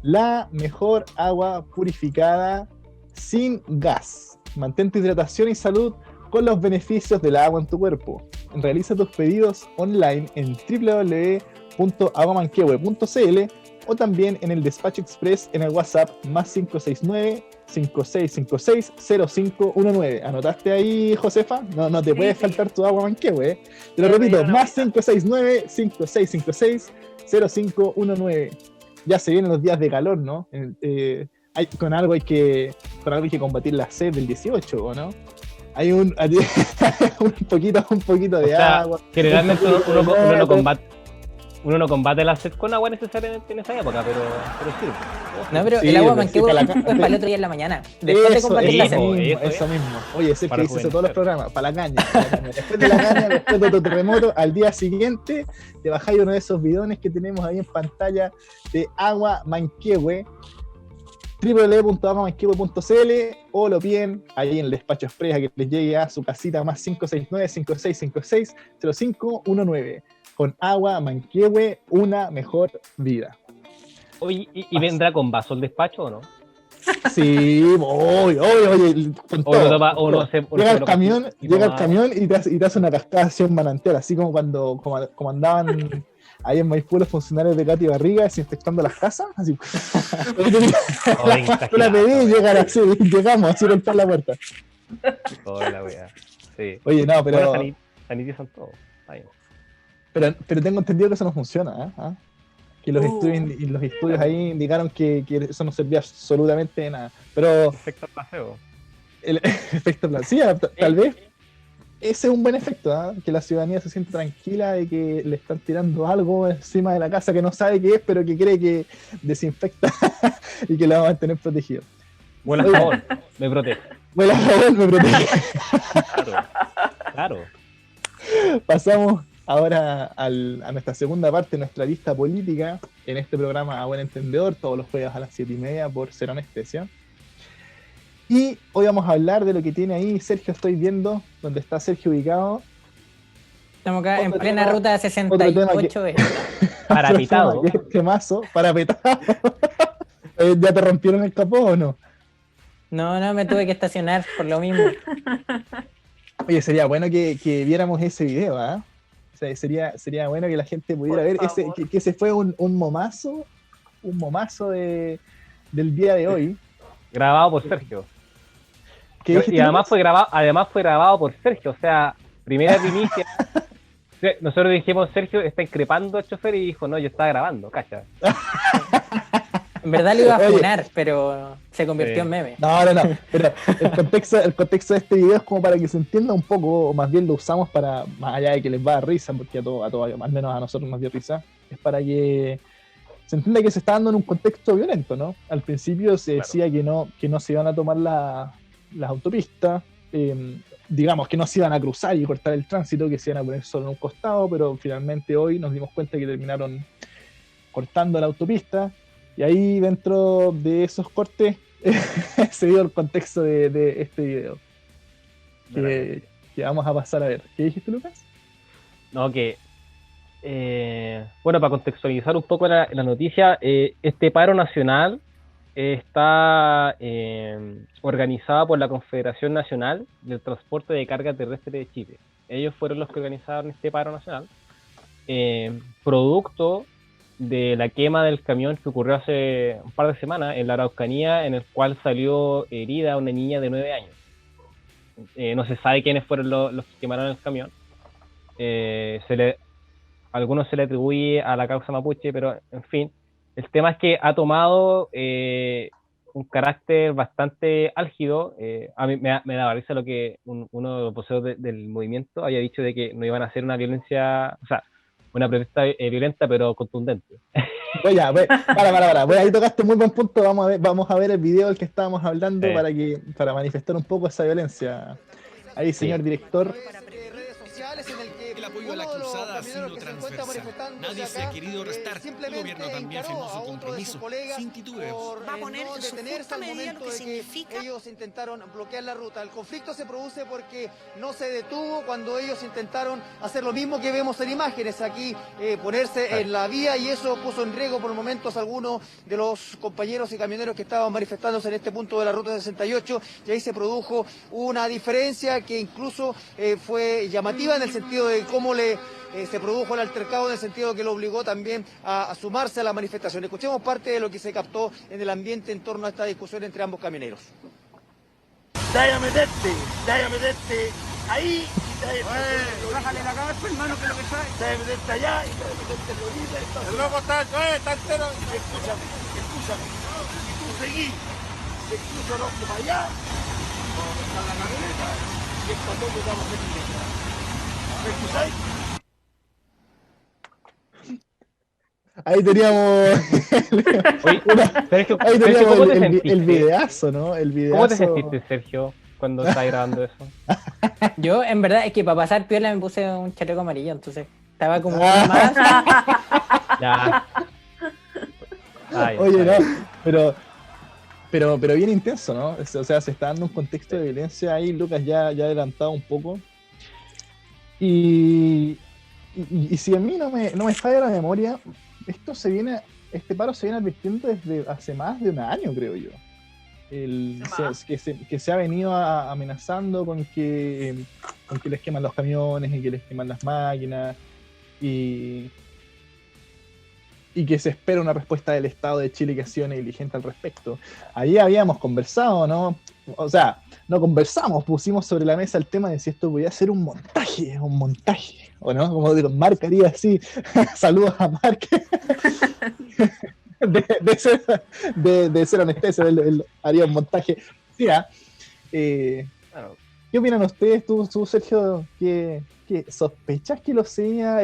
La mejor agua purificada sin gas. Mantén tu hidratación y salud con los beneficios del agua en tu cuerpo. Realiza tus pedidos online en www.aguamanquehue.cl o también en el despacho express en el WhatsApp +569 5656-0519. ¿Anotaste ahí, Josefa? No te Sí, puede sí. faltar tu agua Manquehue. Te lo Sí, repito, voy a dar una +569-5656-0519. Ya se vienen los días de calor, ¿no? Con algo hay que combatir la sed del 18, ¿o no? Hay un poquito de O sea, agua. Generalmente un poquito uno de no mote. combate la sed con agua necesariamente en esa época, pero sí. No, pero Sí, el agua sí, Manquehue para es la para el otro día en la mañana. Después de Eso, combatir la eso, sed. eso mismo. Oye, ese Para que dice eso juventud. todos los programas, para la caña. Después de la caña, después de tu terremoto, al día siguiente te bajáis uno de esos bidones que tenemos ahí en pantalla de agua Manquehue, www.aguamanquehue.cl o lo piden ahí en el despacho express a que les llegue a su casita +569-5656-0519. Con agua Manquehue, una mejor vida. Oye, ¿y vendrá con vaso el despacho o no? Sí, oye, con O uno todo, toma- con uno todo. se- uno Llega se el lo camión, y llega el toma- camión y te hace una cascada así un manantial, así como como andaban ahí en Maipú los funcionarios de Katy Barriga desinfectando las casas, así. Ay, La pedí y exagerado, llegan así, llegamos así por la puerta. toda la wea. Sí. Oye, no, Bueno, pero sanitizan todo. Está bien. pero tengo entendido que eso no funciona, ¿eh? ¿Ah? Que los estudios ahí indicaron que eso no servía absolutamente de nada. Pero Efecto paseo. el efecto placebo, tal vez ese es un buen efecto, ¿ah? Que la ciudadanía se siente tranquila de que le están tirando algo encima de la casa que no sabe qué es, pero que cree que desinfecta y que la va a mantener protegido. Bueno, por favor, me protege. Bueno, a favor, me protege. Claro. Pasamos ahora a nuestra segunda parte, nuestra lista política, en este programa A Buen Entendedor, todos los jueves a las 7:30 por Cero Anestesia. Y hoy vamos a hablar de lo que tiene ahí Sergio, estoy viendo, donde está Sergio ubicado. Estamos acá en Otro plena tema- ruta 68. Parapitado. Temazo, parapetado. ¿Ya te rompieron el capó o no? No, me tuve que estacionar por lo mismo. Oye, sería bueno que viéramos ese video, ¿ah? O sea, sería bueno que la gente pudiera Por ver favor. que ese fue un momazo del día de hoy. Grabado por Sergio. ¿Qué dijiste, Y además Lucas? fue grabado por Sergio. O sea, primera primicia. Nosotros dijimos, Sergio está increpando al chofer y dijo, no, yo estaba grabando, cacha. En verdad lo iba a Oye. funar, pero se convirtió Sí. en meme. No, pero el contexto de este video es como para que se entienda un poco, o más bien lo usamos para, más allá de que les va a dar risa, porque a todo, al menos a nosotros nos dio risa, es para que se entienda que se está dando en un contexto violento, ¿no? Al principio se decía que no se iban a tomar las autopistas, digamos que no se iban a cruzar y cortar el tránsito, que se iban a poner solo en un costado, pero finalmente hoy nos dimos cuenta que terminaron cortando la autopista. Y ahí dentro de esos cortes se dio el contexto de este video que vamos a pasar a ver. ¿Qué dijiste, Lucas? No, bueno, para contextualizar un poco la noticia, este paro nacional está organizada por la Confederación Nacional del Transporte de Carga Terrestre de Chile. Ellos fueron los que organizaron este paro nacional, producto de la quema del camión que ocurrió hace un par de semanas en la Araucanía, en el cual salió herida una niña de 9 años. No se sabe quiénes fueron los que quemaron el camión. Algunos se le atribuye a la causa mapuche, pero en fin, el tema es que ha tomado un carácter bastante álgido. A mí me daba risa lo que uno de los voceros del movimiento había dicho de que no iban a hacer una violencia, o sea, una protesta violenta pero contundente. Oye, para. Bueno, ahí tocaste muy buen punto. Vamos a ver el video del que estábamos hablando para manifestar un poco esa violencia. Ahí, señor director. El apoyo a la cruzada ha sido transversal. Nadie se ha querido restar. El gobierno también firmó su compromiso sin titubeos. Va a poner en su justa medida lo que significa. Ellos intentaron bloquear la ruta. El conflicto se produce porque no se detuvo cuando ellos intentaron hacer lo mismo que vemos en imágenes aquí, ponerse en la vía, y eso puso en riesgo por momentos a algunos de los compañeros y camioneros que estaban manifestándose en este punto de la ruta 68, y ahí se produjo una diferencia que incluso fue llamativa en el sentido de cómo se produjo el altercado, en el sentido que lo obligó también a sumarse a la manifestación. Escuchemos parte de lo que se captó en el ambiente en torno a esta discusión entre ambos camioneros. Dale a meterte ahí y Bájale la cabeza, hermano, que es lo que trae. dale a meterte allá y dale a meterte en la orilla. El loco está entero. Escúchame, si tú seguís, te cruzo el ojo para allá, vamos a pescar la camioneta y el patón que vamos a hacer mientras. ¿Me escucháis? Ahí teníamos. Oye, Sergio, Ahí Sergio, ¿cómo te teníamos sentiste? el videazo, ¿no? El videazo. ¿Cómo te sentiste, Sergio, cuando estabas grabando eso? Yo, en verdad, es que para pasar piola me puse un chaleco amarillo, entonces estaba como más. Ya. Oye, no, pero bien intenso, ¿no? O sea, se está dando un contexto de violencia ahí, Lucas ya adelantado un poco. Y si a mí no me falla la memoria, este paro se viene advirtiendo desde hace más de un año, creo yo. Que se ha venido amenazando con que les queman los camiones y que les queman las máquinas y que se espera una respuesta del Estado de Chile que ha sido negligente al respecto. Ahí habíamos conversado, ¿no? O sea, no conversamos, pusimos sobre la mesa el tema de si esto podía ser un montaje, ¿o no? Como digo, Marc haría así, saludos a Marc, de ser honesto, él haría un montaje. Mira, ¿qué opinan ustedes? Tú Sergio, ¿qué sospechas que lo sea?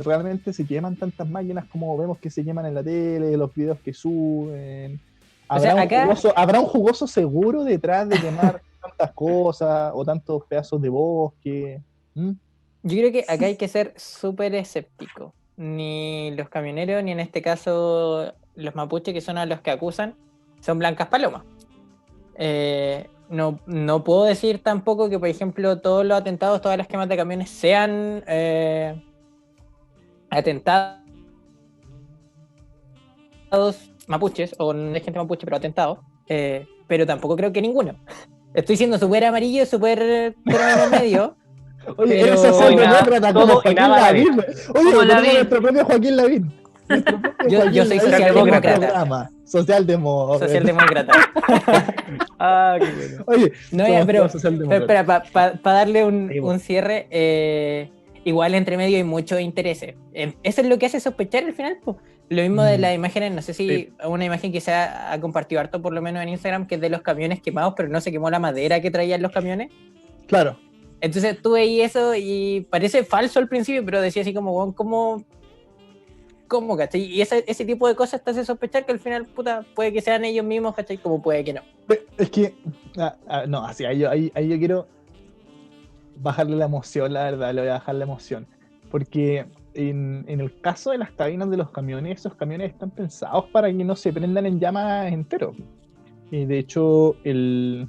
¿Realmente se queman tantas máquinas como vemos que se queman en la tele, los videos que suben? ¿Habrá un jugoso seguro detrás de quemar tantas cosas o tantos pedazos de bosque? Yo creo que acá hay que ser súper escéptico. Ni los camioneros, ni en este caso los mapuches, que son a los que acusan, son blancas palomas. No puedo decir tampoco que, por ejemplo, todos los atentados, todas las quemas de camiones sean atentados mapuches, o no es gente mapuche, pero atentados, pero tampoco creo que ninguno. Estoy siendo súper amarillo, súper término medio. Oye, pero... eres socialdemócrata como Joaquín Lavín. Oye, nuestro propio Joaquín Lavín. Yo soy socialdemócrata. Socialdemócrata. Qué bueno. Oye, no, pero espera, para darle un cierre, igual entre medio hay muchos intereses. Eso es lo que hace sospechar al final, pues. Lo mismo de las imágenes, no sé si una imagen que se ha compartido harto, por lo menos en Instagram, que es de los camiones quemados, pero no se quemó la madera que traían los camiones. Claro. Entonces tú veías eso y parece falso al principio, pero decía así como, ¿cómo, cachai? Y ese tipo de cosas te hace sospechar que al final, puta, puede que sean ellos mismos, cachai, como puede que no. Es que, no, así, ahí yo quiero bajarle la emoción, la verdad, le voy a bajar la emoción. Porque en el caso de las cabinas de los camiones, esos camiones están pensados para que no se prendan en llamas enteros. De hecho, yo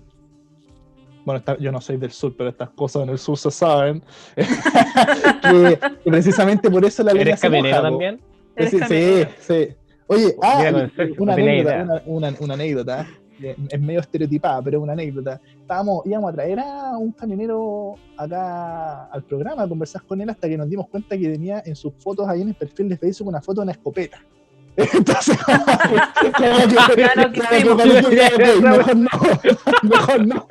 no soy del sur, pero estas cosas en el sur se saben. que precisamente por eso la línea ¿Eres camionero también? Sí. Oye, Mira, con el Sergio, una no tenía anécdota, idea. una anécdota, es medio estereotipada, pero es una anécdota. Íbamos a traer a un camionero acá al programa a conversar con él hasta que nos dimos cuenta que tenía en sus fotos ahí en el perfil de Facebook una foto de una escopeta. Entonces, Claro que sí, mejor no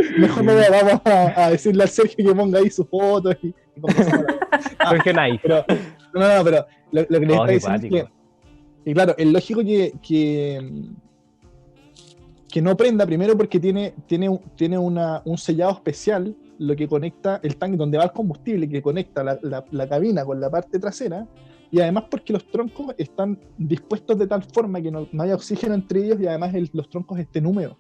vamos a decirle al Sergio que ponga ahí sus fotos y conversamos. Sergio Nice. Pero lo que les Oh, está qué diciendo es cuático. que, claro, es lógico que no prenda primero porque tiene un sellado especial, lo que conecta el tanque donde va el combustible, que conecta la cabina con la parte trasera, y además porque los troncos están dispuestos de tal forma que no haya oxígeno entre ellos y además los troncos estén húmedos.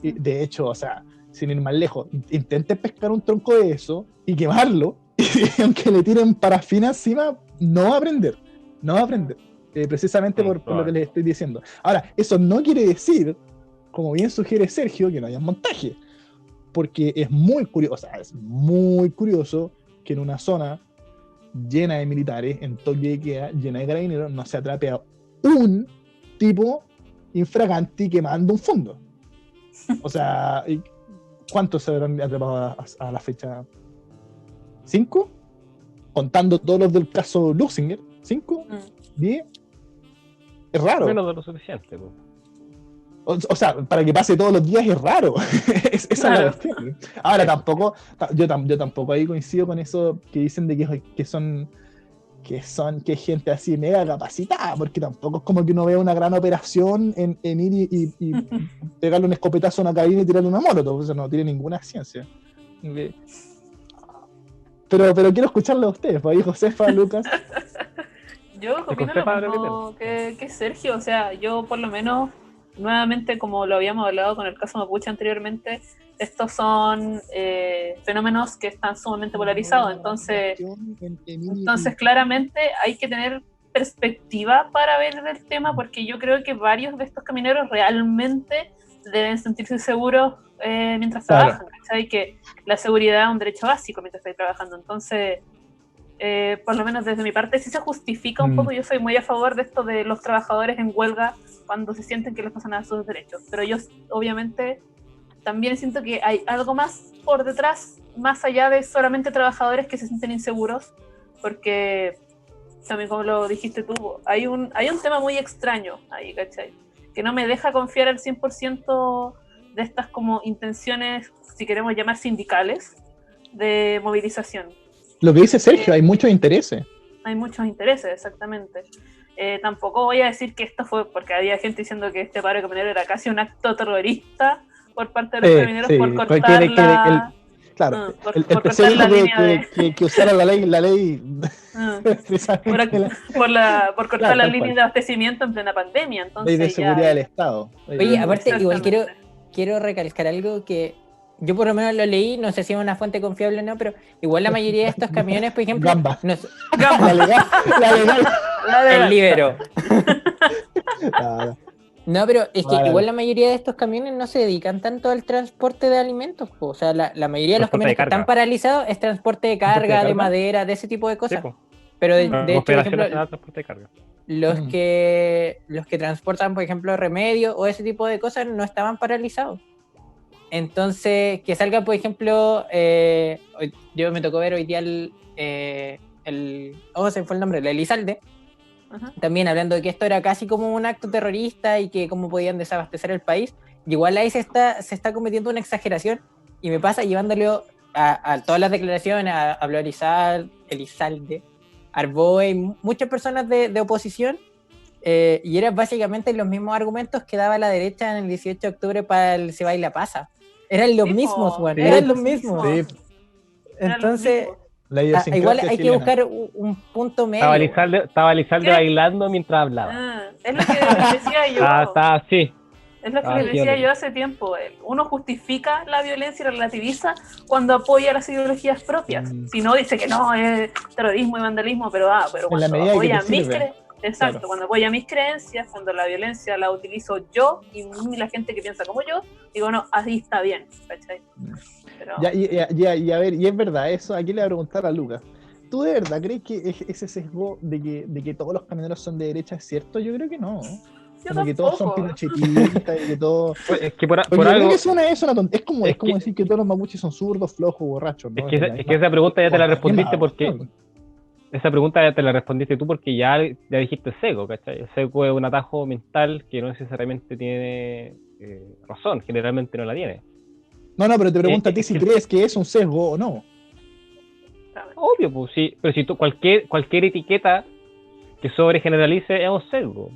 Y de hecho, o sea, sin ir más lejos, intenten pescar un tronco de eso y quemarlo, y aunque le tiren parafina encima, no va a prender. Precisamente por lo que les estoy diciendo. Ahora, eso no quiere decir, como bien sugiere Sergio, que no haya montaje, porque es muy curioso que en una zona llena de militares, en toque de queda, llena de carabineros, no se atrape a un tipo infraganti quemando un fondo. O sea, ¿cuántos se habrán atrapado a la fecha? ¿5? Contando todos los del caso Luxinger. ¿5? ¿10? Es raro. Menos de lo suficiente. O sea, para que pase todos los días es raro. Esa es la cuestión. Ahora tampoco, yo tampoco ahí coincido con eso que dicen de que es gente así mega capacitada, porque tampoco es como que uno vea una gran operación en ir y pegarle un escopetazo a una cabina y tirarle una molotov. Eso no tiene ninguna ciencia. Pero quiero escucharlo a ustedes, pues ahí Josefa, Lucas. Yo opino lo mismo que Sergio, o sea, yo por lo menos, nuevamente, como lo habíamos hablado con el caso Mapuche anteriormente, estos son fenómenos que están sumamente polarizados, entonces claramente hay que tener perspectiva para ver el tema, porque yo creo que varios de estos camioneros realmente deben sentirse seguros mientras trabajan, ¿sabes? Que la seguridad es un derecho básico mientras estáis trabajando, entonces por lo menos desde mi parte sí se justifica un poco. Yo soy muy a favor de esto de los trabajadores en huelga cuando se sienten que les pasan a sus derechos, pero yo obviamente también siento que hay algo más por detrás, más allá de solamente trabajadores que se sienten inseguros, porque también, como lo dijiste tú, hay un tema muy extraño ahí, ¿cachai? Que no me deja confiar al 100% de estas como intenciones, si queremos llamar sindicales, de movilización. Lo que dice Sergio, hay muchos intereses. Hay muchos intereses, exactamente. Tampoco voy a decir que esto fue porque había gente diciendo que este paro de camioneros era casi un acto terrorista por parte de los camioneros por cortar la... Claro, por el cortar PC la dijo línea que usara la ley por cortar la línea de abastecimiento en plena pandemia. Entonces, ley de seguridad del Estado. Oye, aparte, igual quiero recalcar algo que yo por lo menos lo leí, no sé si es una fuente confiable o no, pero igual la mayoría de estos camiones, por ejemplo... Gamba. Gamba. La legal. El Libero. Ah, No, pero es que igual la mayoría de estos camiones no se dedican tanto al transporte de alimentos. O sea, la mayoría de los camiones que están paralizados es transporte de carga, de madera, de ese tipo de cosas. Sí, pero de hecho, por ejemplo, transporte de carga. Los que transportan, por ejemplo, remedios o ese tipo de cosas no estaban paralizados. Entonces, que salga, por ejemplo, yo me tocó ver hoy día se fue el nombre, la Elizalde. También hablando de que esto era casi como un acto terrorista y que cómo podían desabastecer el país, y igual ahí se está cometiendo una exageración, y me pasa llevándole a todas las declaraciones, habló Elizalde, Arboe, muchas personas de oposición, y eran básicamente los mismos argumentos que daba la derecha en el 18 de octubre para el Se Baila Pasa. Eran los mismos, bueno, eran los mismos. Sí. Entonces... igual hay que buscar un punto medio. Estaba Lizalde bailando mientras hablaba. Es lo que les decía yo. Sí. Es lo que les decía yo hace tiempo. Uno justifica la violencia y relativiza cuando apoya las ideologías propias. Si no, dice que no, es terrorismo y vandalismo, pero cuando apoya mis creencias. Exacto, claro. Cuando apoya mis creencias, cuando la violencia la utilizo yo y la gente que piensa como yo, digo, no, así está bien, ¿cachai? Pero... y a ver, y es verdad eso, aquí le voy a preguntar a Lucas, ¿Tú de verdad crees que ese sesgo de que todos los camioneros son de derecha es cierto? Yo creo que no. Yo Como que todos son tampoco. pinochetistas y que todos... Es que por Porque yo creo algo. que es una tontería. Es como que- decir que todos los mapuches son zurdos, flojos, borrachos, ¿no? Es que esa pregunta ya te la respondiste porque. No. Esa pregunta ya te la respondiste tú porque ya dijiste sesgo, ¿cachai? El sesgo es un atajo mental que no necesariamente tiene razón, generalmente no la tiene. No, pero te pregunto a ti es si que- crees que es un sesgo o no. Obvio, pues sí, pero si tú cualquier etiqueta que sobregeneralice es un sesgo.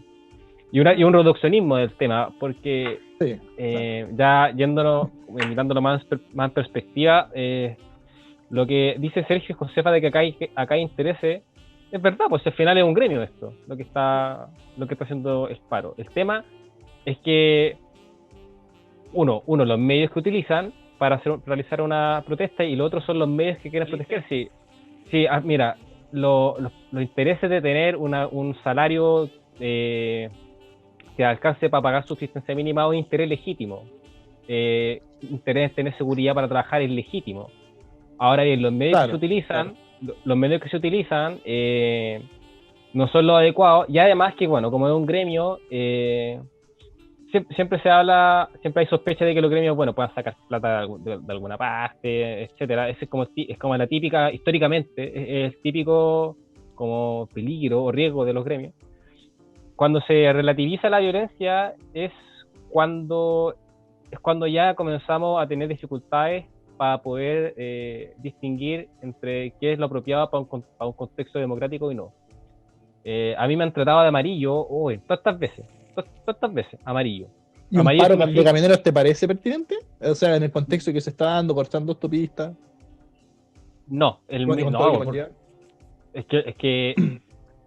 Y un reduccionismo del tema, porque Sí. ya yéndonos, mirándolo más en perspectiva, lo que dice Sergio Josefa de que acá hay intereses, es verdad, pues al final es un gremio esto, lo que está haciendo el paro. El tema es que uno, los medios que utilizan para realizar una protesta y los otros son los medios que quieren proteger. Sí, mira, los intereses de tener un salario que alcance para pagar subsistencia mínima es un interés legítimo. Interés de tener seguridad para trabajar es legítimo. Ahora bien, los medios que se utilizan, los medios que se utilizan no son los adecuados, y además que, bueno, como es un gremio, siempre se habla, siempre hay sospecha de que los gremios, bueno, puedan sacar plata de alguna parte, etcétera. Ese es como la típica, históricamente, es el típico como peligro o riesgo de los gremios. Cuando se relativiza la violencia es cuando ya comenzamos a tener dificultades para poder distinguir entre qué es lo apropiado para un contexto democrático y no. A mí me han tratado de amarillo, todas estas veces, amarillo. ¿Y un Amarillo paro significa- de camioneros te parece pertinente? O sea, en el contexto que se está dando, cortando autopistas. No, Con no, todo lo que conlleva.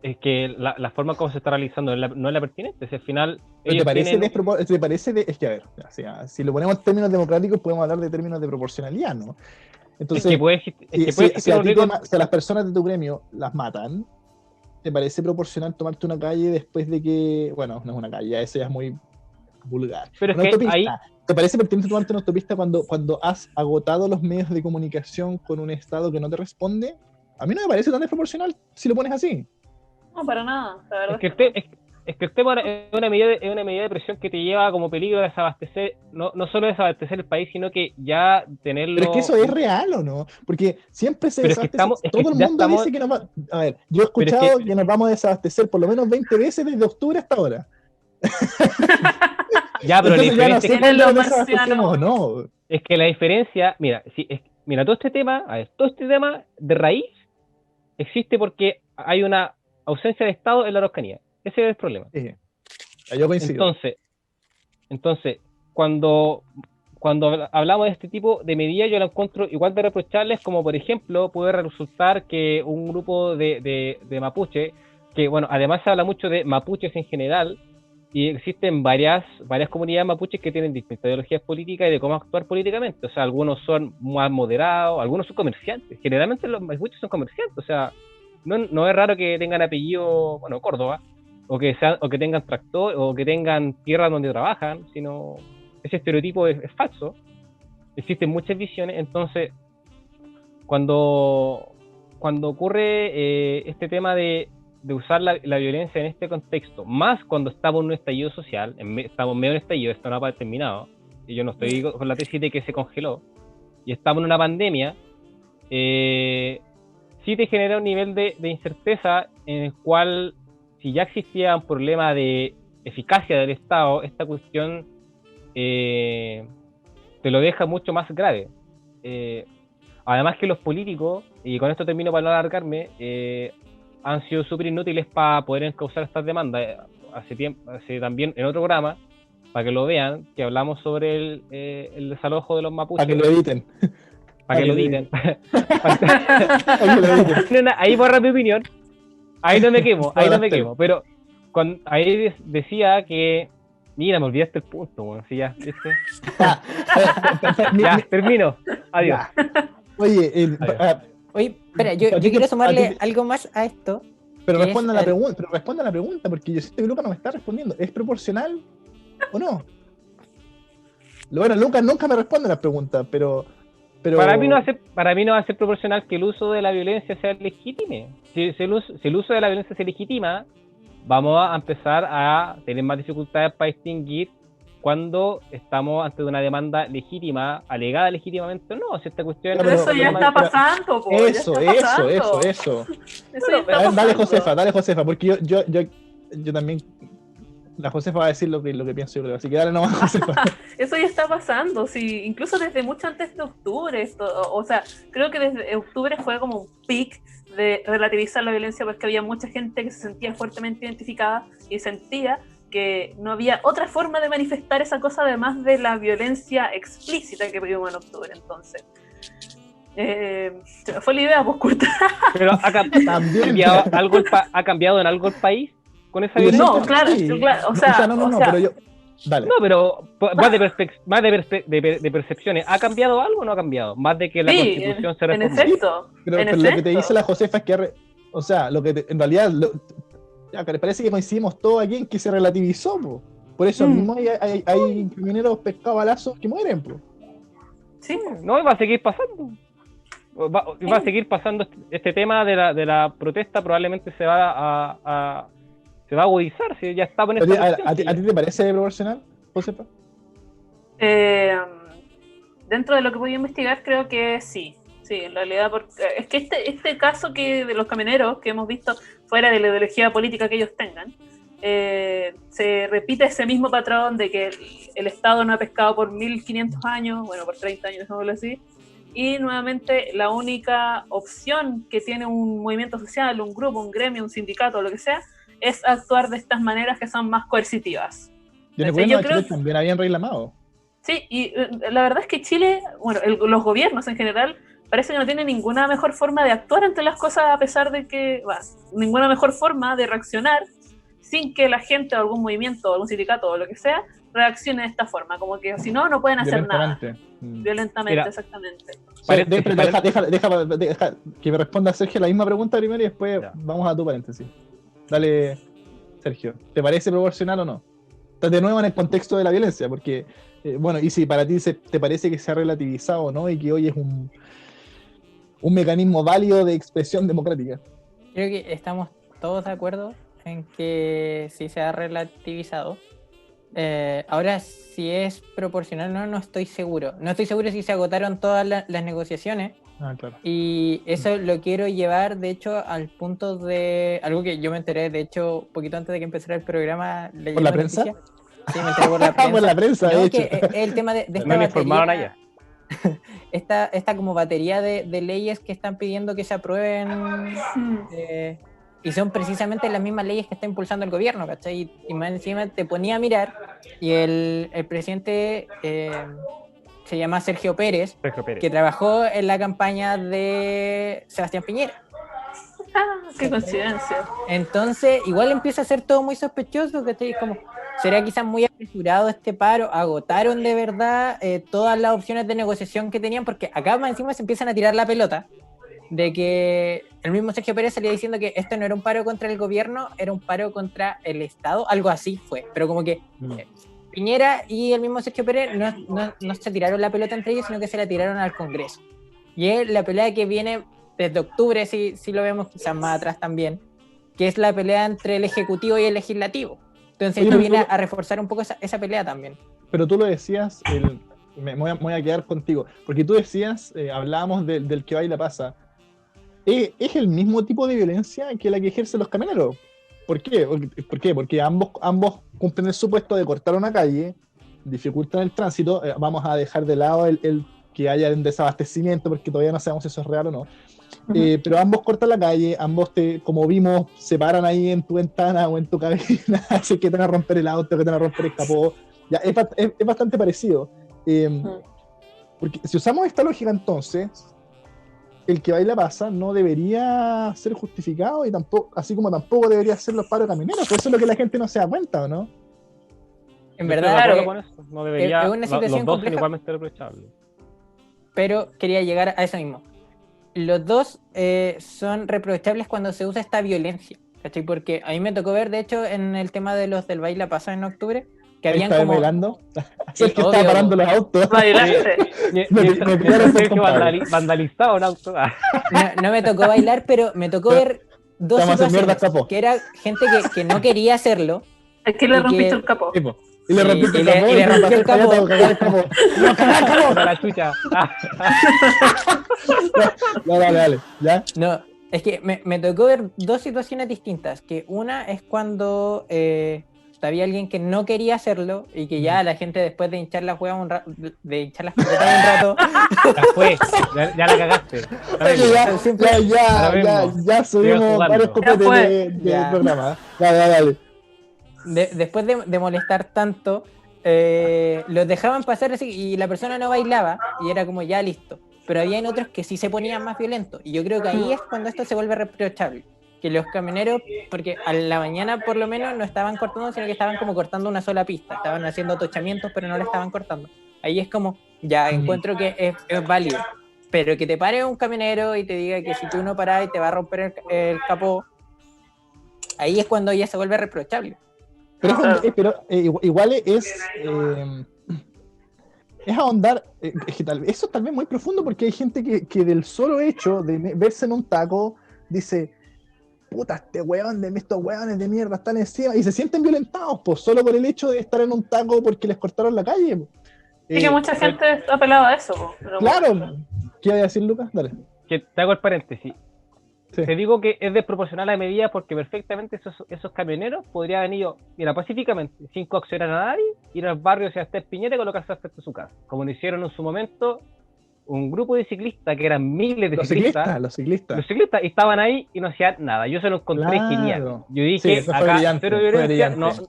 es que la forma como se está realizando no es la pertinente. Si al final ¿Pero ellos ¿Te parece tienen- es que, a ver, si lo ponemos en términos democráticos, podemos hablar de términos de proporcionalidad, ¿no? Entonces, es que puede existir un riesgo. si a las personas de tu gremio las matan, ¿te parece proporcional tomarte una calle después de que, bueno, no es una calle, eso ya es muy vulgar. Pero es Una que autopista. ¿Te parece pertinente tomarte una autopista cuando has agotado los medios de comunicación con un Estado que no te responde? A mí no me parece tan desproporcional si lo pones así. No, para nada. La verdad Es que el tema es una medida de presión que te lleva como peligro a desabastecer, no solo desabastecer el país, sino que ya tenerlo. Pero es que eso es real o no, porque siempre se Pero es que desabastece. Todo el mundo dice que nos va. A ver, yo he escuchado que nos vamos a desabastecer por lo menos 20 veces desde octubre hasta ahora. Ya, pero la Entonces ya no diferencia sé es que- cuándo nos Los desabastecemos o no. es que la diferencia, mira, todo este tema de raíz existe porque hay una ausencia de Estado en la Araucanía. Ese es el problema. Sí. Yo coincido. Entonces, cuando hablamos de este tipo de medidas, yo la encuentro igual de reprochables, como por ejemplo puede resultar que un grupo de mapuche, que bueno, además se habla mucho de mapuches en general, y existen varias comunidades mapuches que tienen distintas ideologías políticas y de cómo actuar políticamente. O sea, algunos son más moderados, algunos son comerciantes. Generalmente los mapuches son comerciantes, o sea, no es raro que tengan apellido, bueno, Córdoba, o que tengan tractor, o que tengan tierra donde trabajan, sino ese estereotipo es falso. Existen muchas visiones. Entonces, cuando ocurre este tema de usar la violencia en este contexto, más cuando estamos en un estallido social, estamos en medio de un estallido, esto no ha terminado, y yo no estoy con la tesis de que se congeló, y estamos en una pandemia, sí te genera un nivel de incerteza en el cual, si ya existía un problema de eficacia del Estado, esta cuestión te lo deja mucho más grave. Además que los políticos, y con esto termino para no alargarme, han sido súper inútiles para poder encauzar estas demandas. Hace también en otro programa, para que lo vean, que hablamos sobre el desalojo de los mapuches. Para que lo editen. Para que lo editen. Ahí borra mi opinión. Ahí no me quemo, pero ahí decía que, mira, me olvidaste el punto, bueno, sí, ya, ¿viste? Ya, termino, adiós. Oye, Oye, espera, yo quiero sumarle algo más a esto. Pero responda a la pregunta, porque yo siento que Lucas no me está respondiendo. ¿Es proporcional o no? Bueno, Lucas nunca me responde las preguntas, pero Pero Para mí no va a ser proporcional que el uso de la violencia sea legítime. Si el uso de la violencia se legitima, vamos a empezar a tener más dificultades para distinguir cuando estamos ante una demanda legítima, alegada legítimamente o no. Si esta cuestión Pero eso ya está pasando, po, eso. ya está pasando. Eso. Eso ya está A ver, pasando. dale Josefa, porque yo también, la Josefa va a decir lo que pienso yo creo, así que dale nomás Josefa. Eso ya está pasando, sí, incluso desde mucho antes de octubre, o sea, creo que desde octubre fue como un pic de relativizar la violencia porque había mucha gente que se sentía fuertemente identificada y sentía que no había otra forma de manifestar esa cosa además de la violencia explícita que vivimos en octubre, entonces. Se me fue la idea, pues, Kurt. Pero ¿ha cambiado en algo el país con esa violencia? No, claro, o sea, no, pero yo... Dale. No, pero más de percepciones. ¿Ha cambiado algo o no ha cambiado? Más de que la Constitución se reformó. En efecto. Pero lo que te dice la Josefa es que, o sea, lo que en realidad, parece que coincidimos todos aquí en que se relativizó, po. Por eso mismo hay camioneros pescados a balazos que mueren, po. Sí. No, va a seguir pasando. Va a seguir pasando este tema de la protesta, probablemente se va a agudizar, si ya está en esta ¿A ti te parece proporcional, Josefa? Dentro de lo que voy a investigar, creo que sí, en realidad, porque es que este caso que de los camioneros que hemos visto, fuera de la ideología política que ellos tengan, se repite ese mismo patrón de que el Estado no ha pescado por 1500 años, bueno, por 30 años, digámoslo así, y nuevamente la única opción que tiene un movimiento social, un grupo, un gremio, un sindicato, lo que sea, es actuar de estas maneras que son más coercitivas. Yo recuerdo que Chile también habían reclamado. Sí, y la verdad es que Chile, bueno, los gobiernos en general, parece que no tienen ninguna mejor forma de actuar ante las cosas, a pesar de que, ninguna mejor forma de reaccionar sin que la gente o algún movimiento o algún sindicato o lo que sea reaccione de esta forma, como que si no, no pueden hacer nada. Violentamente, mira, exactamente. Deja que me responda Sergio la misma pregunta primero y después vamos a tu paréntesis. Dale, Sergio, ¿te parece proporcional o no? Estás de nuevo en el contexto de la violencia, porque, bueno, y si para ti te parece que se ha relativizado o no, y que hoy es un mecanismo válido de expresión democrática. Creo que estamos todos de acuerdo en que sí se ha relativizado. Ahora, si es proporcional o no, no estoy seguro. No estoy seguro si se agotaron todas las negociaciones. Claro. Y eso lo quiero llevar, de hecho, al punto de algo que yo me enteré, de hecho, un poquito antes de que empezara el programa. ¿Por la prensa? Sí, me enteré por la prensa. Por la prensa, no, de hecho. Que el tema de esta me informaron allá. Esta como batería de leyes que están pidiendo que se aprueben, y son precisamente las mismas leyes que está impulsando el gobierno, ¿cachai? Y más encima te ponía a mirar, y el presidente se llama Sergio Pérez, que trabajó en la campaña de Sebastián Piñera. ¡Qué coincidencia! Entonces, igual empieza a ser todo muy sospechoso, ¿cachai? Como, ¿será quizás muy apresurado este paro? ¿Agotaron de verdad todas las opciones de negociación que tenían? Porque acá más encima se empiezan a tirar la pelota de que el mismo Sergio Pérez salía diciendo que esto no era un paro contra el gobierno, era un paro contra el Estado, algo así fue, pero como que Piñera y el mismo Sergio Pérez no se tiraron la pelota entre ellos, sino que se la tiraron al Congreso. Y es la pelea que viene desde octubre, si lo vemos quizás más atrás también, que es la pelea entre el Ejecutivo y el Legislativo. Entonces esto viene a reforzar un poco esa pelea también. Pero tú lo decías, me voy a quedar contigo, porque tú decías, hablábamos del que baila pasa. Es el mismo tipo de violencia que la que ejercen los camioneros. ¿Por qué? Porque ambos cumplen el supuesto de cortar una calle, dificultan el tránsito. Vamos a dejar de lado el que haya un desabastecimiento, porque todavía no sabemos si eso es real o no. Pero ambos cortan la calle, ambos como vimos, se paran ahí en tu ventana o en tu cabina, así que te van a romper el auto, que te van a romper el capó. Ya, es bastante parecido. Porque si usamos esta lógica, entonces el que baila pasa no debería ser justificado, y tampoco, así como tampoco debería ser los paros camioneros. Pues eso es lo que la gente no se da cuenta, ¿o no? En verdad, no debería, es una situación los dos compleja, son igualmente reprochables. Pero quería llegar a eso mismo. Los dos son reprochables cuando se usa esta violencia, ¿cachai? Porque a mí me tocó ver, de hecho, en el tema de los del baile pasado en octubre, que Ahí habían estaba como... bailando. Sí, Sergio estaba obvio. parando los autos. Bailaste. Me pillaron por Sergio compadre. vandalizado un auto. No me tocó bailar, pero me tocó ver dos Estamos en mierda, situaciones. capó. Que era gente que no quería hacerlo. Es que le Y rompiste que- el capó. Sí, po. Y le Sí, rompiste y el le- capó. y le rompí el capó. Cagar el capó. ¡No, cagar el capó! Para la chucha. No, dale. ¿Ya? No, es que me tocó ver dos situaciones distintas. Que una es cuando había alguien que no quería hacerlo y que ya la gente después de hinchar las huevas de hinchar las pelotas un rato, Ya fue. Ya la cagaste. Está bien. Ya subimos jugando. varios copetes Ya fue. de Ya. programa. Dale. después de molestar tanto, los dejaban pasar así y la persona no bailaba y era como ya listo. Pero había otros que sí se ponían más violentos y yo creo que ahí es cuando esto se vuelve reprochable. Que los camioneros, porque a la mañana por lo menos no estaban cortando, sino que estaban como cortando una sola pista, estaban haciendo atochamientos pero no la estaban cortando. Ahí es como, ya encuentro que es válido, pero que te pare un camionero y te diga que si tú no paras y te va a romper el capó, ahí es cuando ya se vuelve reprochable. Pero igual es ahondar, es que eso tal vez muy profundo porque hay gente que del solo hecho de verse en un taco dice, puta, estos hueones de mierda están encima y se sienten violentados, pues solo por el hecho de estar en un taco porque les cortaron la calle. Po. Sí, que mucha gente apelaba a eso. Po, pero Claro. ¿Qué iba a decir, Lucas? Dale. Que te hago el paréntesis. Sí. Te digo que es desproporcional la medida porque perfectamente esos camioneros podrían haber ido, mira, pacíficamente, sin coaccionar a nadie, ir al barrio de Sebastián Piñera y colocarse frente a su casa. Como lo hicieron en su momento un grupo de ciclistas, que eran miles de Los ciclistas. ciclistas. Los ciclistas estaban ahí y no hacían nada. Yo se lo encontré Claro. genial. Yo Sí, dije, eso fue acá brillante, cero fue violencia, brillante.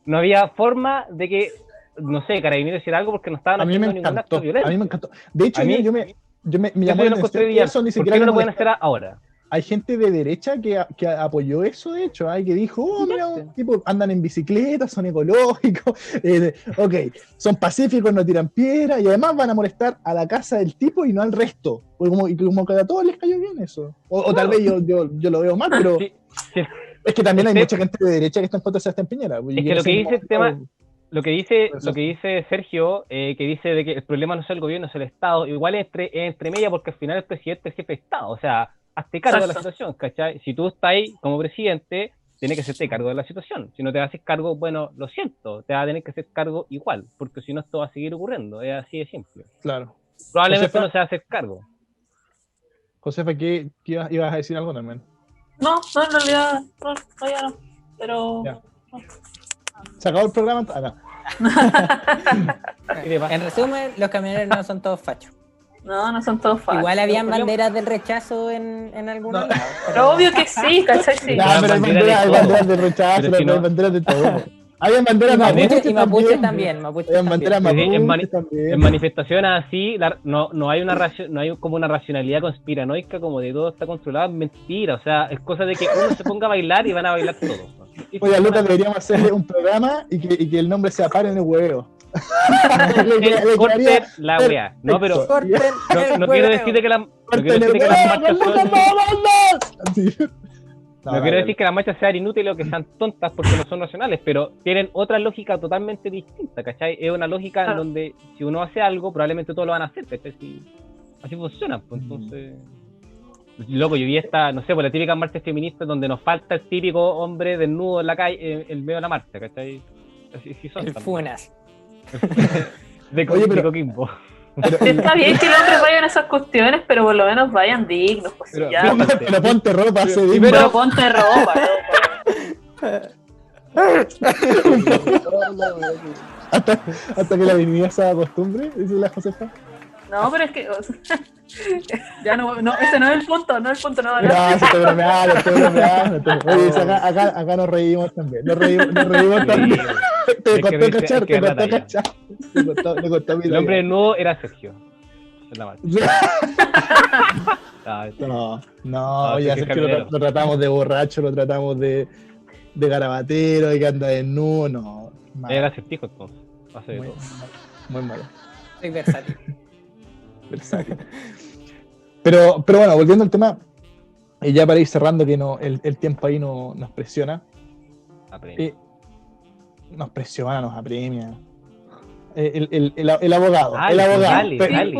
no había forma de que, no sé, Carabineros hiciera algo porque no estaban A mí me haciendo ningún acto encantó. violento. A mí me encantó. De hecho, A mí- yo me Eso llamó yo la lo encontré atención que brillante. eso ni ¿Por siquiera qué no me lo pueden molestó. hacer ahora? Hay gente de derecha que apoyó eso, de hecho, que dijo, mira, tipo, andan en bicicleta, son ecológicos, ok, son pacíficos, no tiran piedra, y además van a molestar a la casa del tipo y no al resto. Y como que a todos les cayó bien eso. O tal vez yo lo veo mal, pero Sí, sí. es que también hay Este- mucha gente de derecha que está en contra de Sebastián Piñera. Es que lo que dice el tema, lo que dice Exacto. Sergio, que dice de que el problema no es el gobierno, es el Estado, igual es entre media porque al final el presidente es jefe de Estado, o sea, hazte cargo de la Exacto. situación, ¿cachai? Si tú estás ahí como presidente, tienes que hacerte cargo de la situación. Si no te haces cargo, bueno, lo siento, te vas a tener que hacer cargo igual, porque si no esto va a seguir ocurriendo, es así de simple. Claro. Probablemente Josefa- no se va a hacer cargo. Josefa, ¿qué ibas a decir algo también? No, en realidad, no, todavía no. Pero. Ya. ¿Se acabó el programa? Acá. ¿Qué te pasa? En resumen, los camioneros no son todos fachos. No son todos fáciles. Igual habían problema- banderas del rechazo en algunos No. lados. Pero obvio que sí, ¿cachai? Sí. Ya, Las pero hay banderas de banderas todo. de rechazo, Pero si no- hay banderas de todo. Hay banderas Y mapuche mapuche también. Mapuche Hay banderas también. mapuche también. En manifestaciones así, no hay no hay como una racionalidad conspiranoica como de todo está controlado, es mentira, o sea, es cosa de que uno se ponga a bailar y van a bailar todos. Oye, Lucas, deberíamos hacerle un programa y que el nombre sea Paren el Hueveo. Corten la wea. No, pero Corten no el quiero hueveo. decirte que no Corten quiero el decirte que las marchas hueveo. son, Sí. no quiero decir que las marchas sean inútiles o que sean tontas porque no son racionales, pero tienen otra lógica totalmente distinta, ¿cachai? Es una lógica en Claro. donde si uno hace algo, probablemente todos lo van a hacer, ¿cachai? Así funciona, pues entonces... Loco, yo vi esta, no sé, por la típica marcha feminista donde nos falta el típico hombre desnudo en la calle, en medio de la marcha, ¿cachai? Así son El también. Funas. Oye, pero- de Coquimbo. Está bien que los hombres vayan a esas cuestiones, pero por lo menos vayan dignos. Pues Pero- ya. Pero ponte ropa, hace Pero- digno. Pero ponte ropa, Hasta que la dignidad se haga costumbre, dice la Josefa. No, pero es que. O sea, ya no, ese no es el punto, no es el punto, no. Gracias, estoy bromeando, estoy bromeando. Oye, dice, acá nos reímos también. Nos reímos también. Te Es que costó dice- cachar, es que te es la costó talla. cachar. Le costó mi El hombre talla. desnudo era Sergio. En la marcha. Ah, No, sí, ya que sé que camionero. lo tratamos de borracho, lo tratamos de garabatero y que anda desnudo, no. Mal, Era acertijo entonces. Hace de muy, todo. muy malo. Soy versátil. Versátil. Pero bueno, volviendo al tema, y ya para ir cerrando, que no, el tiempo ahí no nos presiona. Aprende. nos presiona, nos apremia. El abogado, Dale, el abogado. dale, dale.